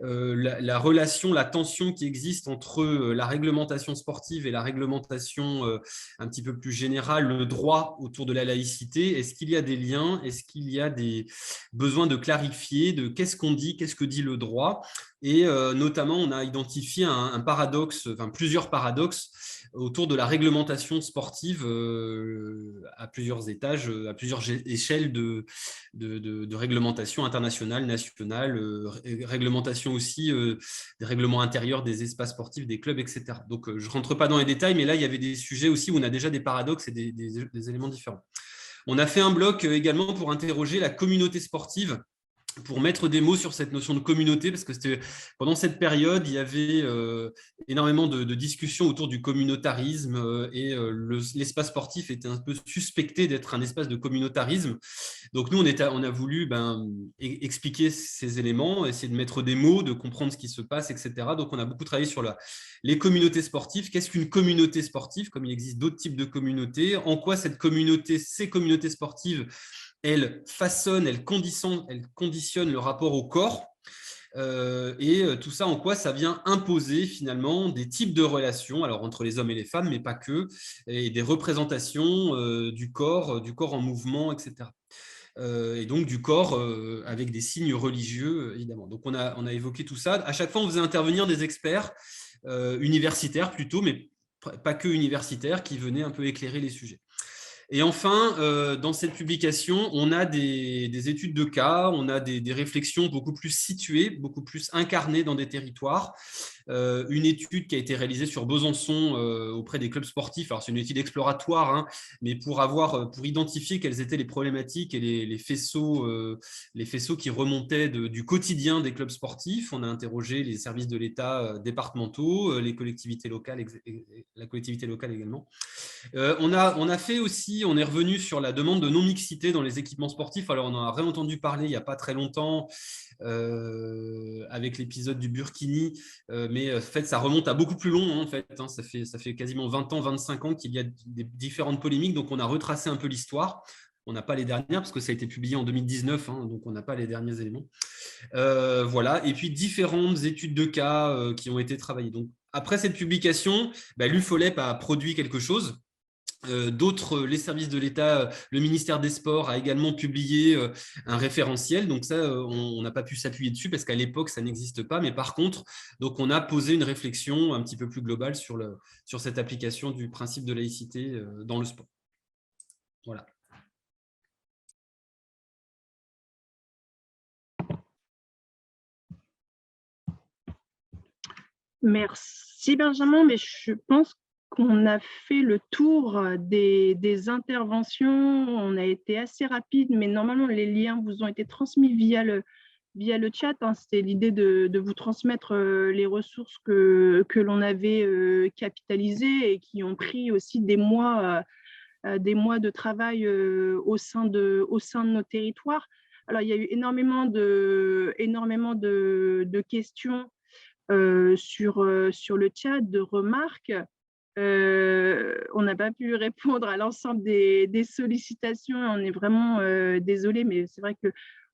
la relation, la tension qui existe entre la réglementation sportive et la réglementation un petit peu plus générale, le droit autour de la laïcité. Est-ce qu'il y a des liens? Est-ce qu'il y a des besoins de clarifier de qu'est-ce qu'on dit, qu'est-ce que dit le droit? Et notamment, on a identifié un paradoxe, enfin plusieurs paradoxes autour de la réglementation sportive à plusieurs étages, à plusieurs échelles de réglementation internationale, nationale, réglementation aussi des règlements intérieurs des espaces sportifs, des clubs, etc. Donc, je ne rentre pas dans les détails, mais là, il y avait des sujets aussi où on a déjà des paradoxes et des éléments différents. On a fait un bloc également pour interroger la communauté sportive, pour mettre des mots sur cette notion de communauté, parce que pendant cette période, il y avait énormément de discussions autour du communautarisme et l'espace sportif était un peu suspecté d'être un espace de communautarisme. Donc nous, on a voulu expliquer ces éléments, essayer de mettre des mots, de comprendre ce qui se passe, etc. Donc on a beaucoup travaillé sur les communautés sportives. Qu'est-ce qu'une communauté sportive? Comme il existe d'autres types de communautés, en quoi ces communautés sportives, elle façonne, elle conditionne le rapport au corps et tout ça, en quoi ça vient imposer finalement des types de relations, alors entre les hommes et les femmes, mais pas que, et des représentations du corps en mouvement, etc. Et donc du corps avec des signes religieux, évidemment. Donc on a évoqué tout ça. À chaque fois, on faisait intervenir des experts universitaires plutôt, mais pas que universitaires, qui venaient un peu éclairer les sujets. Et enfin, dans cette publication, on a des études de cas, on a des réflexions beaucoup plus situées, beaucoup plus incarnées dans des territoires. Une étude qui a été réalisée sur Besançon auprès des clubs sportifs. Alors, c'est une étude exploratoire, hein, mais pour identifier quelles étaient les problématiques et les faisceaux qui remontaient du quotidien des clubs sportifs. On a interrogé les services de l'État départementaux, les collectivités locales, la collectivité locale également. On a fait aussi, on est revenu sur la demande de non-mixité dans les équipements sportifs. Alors, on en a réentendu parler il n'y a pas très longtemps avec l'épisode du Burkini, mais en fait, ça remonte à beaucoup plus long. En fait, hein, ça fait quasiment 20 ans, 25 ans qu'il y a des différentes polémiques. Donc, on a retracé un peu l'histoire. On n'a pas les dernières parce que ça a été publié en 2019, hein, donc on n'a pas les derniers éléments. Voilà. Et puis, différentes études de cas qui ont été travaillées. Donc, après cette publication, l'UFOLEP a produit quelque chose. D'autres, les services de l'État, le ministère des Sports a également publié un référentiel. Donc ça, on n'a pas pu s'appuyer dessus parce qu'à l'époque, ça n'existe pas. Mais par contre, donc on a posé une réflexion un petit peu plus globale sur cette application du principe de laïcité dans le sport. Voilà. Merci Benjamin, mais je pense qu'on a fait le tour des interventions. On a été assez rapide, mais normalement, les liens vous ont été transmis via le chat. Hein. C'était l'idée de vous transmettre les ressources que l'on avait capitalisées et qui ont pris aussi des mois de travail au sein de nos territoires. Alors, il y a eu énormément de questions sur le chat, de remarques. On n'a pas pu répondre à l'ensemble des sollicitations. On est vraiment désolé, mais c'est vrai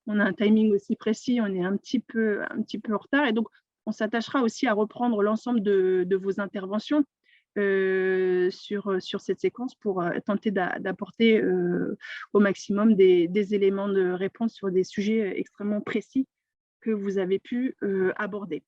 qu'on a un timing aussi précis. On est un petit peu en retard. Et donc, on s'attachera aussi à reprendre l'ensemble de vos interventions sur cette séquence pour tenter d'apporter au maximum des éléments de réponse sur des sujets extrêmement précis que vous avez pu aborder.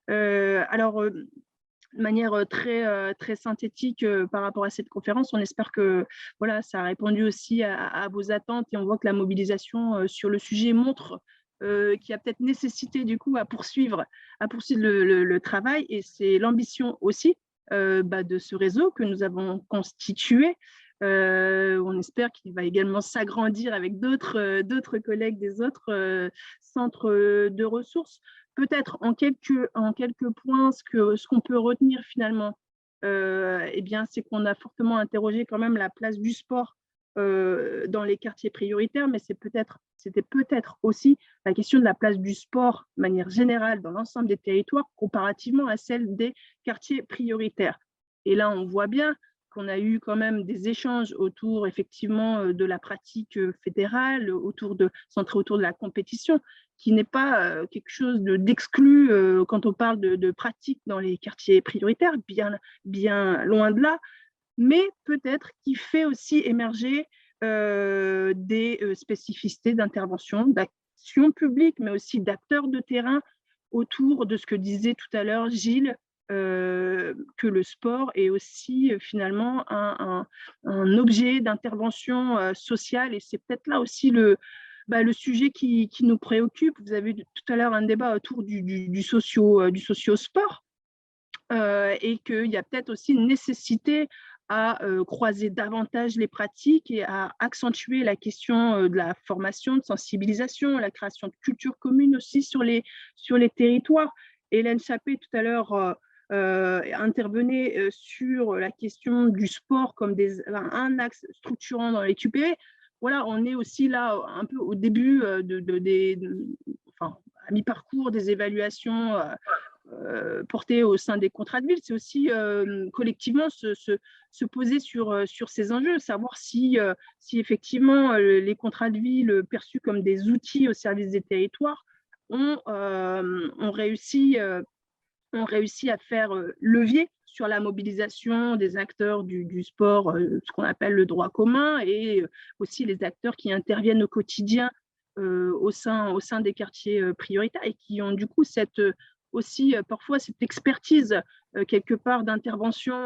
Alors, de manière très synthétique par rapport à cette conférence, on espère que voilà, ça a répondu aussi à vos attentes et on voit que la mobilisation sur le sujet montre qu'il y a peut-être nécessité du coup à poursuivre le travail et c'est l'ambition aussi de ce réseau que nous avons constitué. On espère qu'il va également s'agrandir avec d'autres collègues des autres centres de ressources. Peut-être en quelques points, ce qu'on peut retenir finalement, c'est qu'on a fortement interrogé quand même la place du sport dans les quartiers prioritaires, mais c'était peut-être aussi la question de la place du sport de manière générale dans l'ensemble des territoires comparativement à celle des quartiers prioritaires. Et là, on voit bien qu'on a eu quand même des échanges autour effectivement de la pratique fédérale, centré autour de la compétition, qui n'est pas quelque chose d'exclu quand on parle de pratique dans les quartiers prioritaires, bien loin de là, mais peut-être qui fait aussi émerger des spécificités d'intervention, d'action publique, mais aussi d'acteurs de terrain autour de ce que disait tout à l'heure Gilles, que le sport est aussi finalement un objet d'intervention sociale, et c'est peut-être là aussi le sujet qui nous préoccupe. Vous avez eu tout à l'heure un débat autour du socio-sport, et qu'il y a peut-être aussi une nécessité à croiser davantage les pratiques et à accentuer la question de la formation, de sensibilisation, la création de cultures communes aussi sur les territoires. Hélène Chappé, tout à l'heure, intervenait sur la question du sport comme un axe structurant dans les QPV. Voilà, on est aussi là un peu au début à mi-parcours des évaluations portées au sein des contrats de ville. C'est aussi collectivement se poser sur ces enjeux, savoir si effectivement les contrats de ville perçus comme des outils au service des territoires ont réussi à faire levier sur la mobilisation des acteurs du sport, ce qu'on appelle le droit commun, et aussi les acteurs qui interviennent au quotidien au sein des quartiers prioritaires, et qui ont du coup parfois cette expertise quelque part d'intervention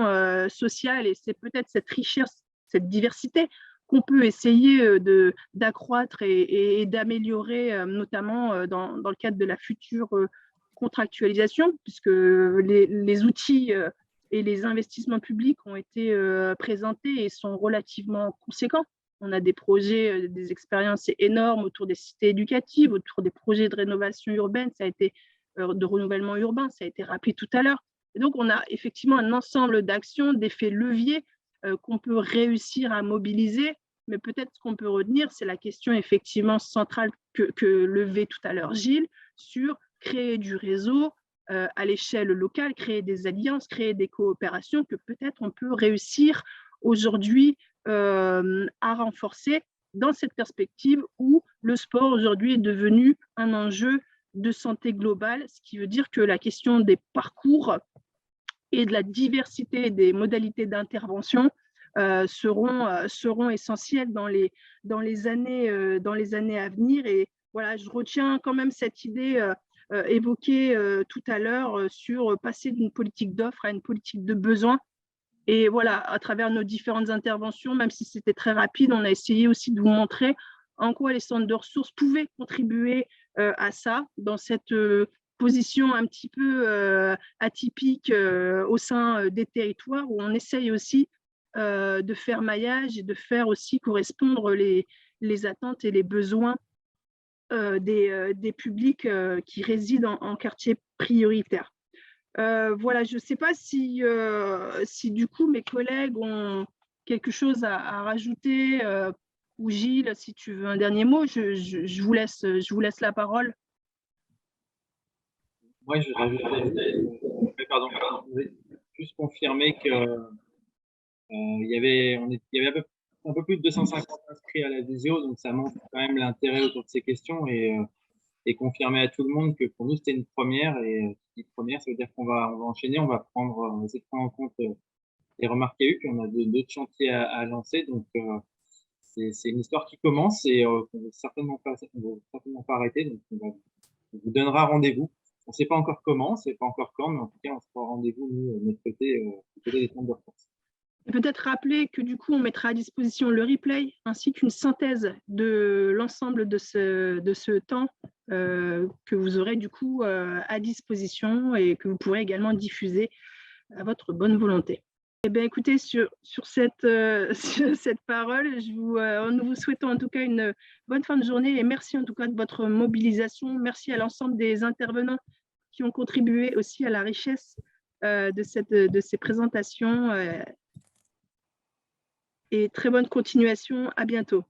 sociale, et c'est peut-être cette richesse, cette diversité qu'on peut essayer d'accroître et d'améliorer, notamment dans le cadre de la future contractualisation, puisque les outils et les investissements publics ont été présentés et sont relativement conséquents. On a des projets, des expériences énormes autour des cités éducatives, autour des projets de rénovation urbaine, de renouvellement urbain, ça a été rappelé tout à l'heure. Et donc, on a effectivement un ensemble d'actions, d'effets leviers qu'on peut réussir à mobiliser, mais peut-être ce qu'on peut retenir, c'est la question effectivement centrale que levait tout à l'heure Gilles, sur créer du réseau à l'échelle locale, créer des alliances, créer des coopérations que peut-être on peut réussir aujourd'hui à renforcer dans cette perspective où le sport aujourd'hui est devenu un enjeu de santé globale, ce qui veut dire que la question des parcours et de la diversité des modalités d'intervention seront essentielles dans les années à venir. Et voilà, je retiens quand même cette idée évoquée tout à l'heure sur passer d'une politique d'offre à une politique de besoin. Et voilà, à travers nos différentes interventions, même si c'était très rapide, on a essayé aussi de vous montrer en quoi les centres de ressources pouvaient contribuer à ça, dans cette position un petit peu atypique au sein des territoires, où on essaye aussi de faire maillage et de faire aussi correspondre les attentes et les besoins des publics qui résident en quartier prioritaire. Voilà, je ne sais pas si du coup mes collègues ont quelque chose à rajouter, ou Gilles, si tu veux un dernier mot, je vous laisse la parole. Moi, je voulais juste confirmer que il y avait un peu plus de 250 inscrits à la visio, donc ça montre quand même l'intérêt autour de ces questions, et confirmer à tout le monde que pour nous c'était une première, et une première, ça veut dire qu'on va enchaîner, on va essayer de prendre en compte les remarques qu'il y a eu, puis on a d'autres chantiers à lancer, donc c'est une histoire qui commence, et qu'on ne va certainement pas arrêter, donc on vous donnera rendez-vous. On ne sait pas encore comment, on ne sait pas encore quand, mais en tout cas on se fera rendez-vous nous de notre côté, du côté des centres de ressources. Peut-être rappeler que du coup, on mettra à disposition le replay ainsi qu'une synthèse de l'ensemble de ce temps que vous aurez du coup à disposition, et que vous pourrez également diffuser à votre bonne volonté. Eh bien, écoutez, sur cette parole, nous vous souhaitons en tout cas une bonne fin de journée, et merci en tout cas de votre mobilisation. Merci à l'ensemble des intervenants qui ont contribué aussi à la richesse de ces présentations. Et très bonne continuation. À bientôt.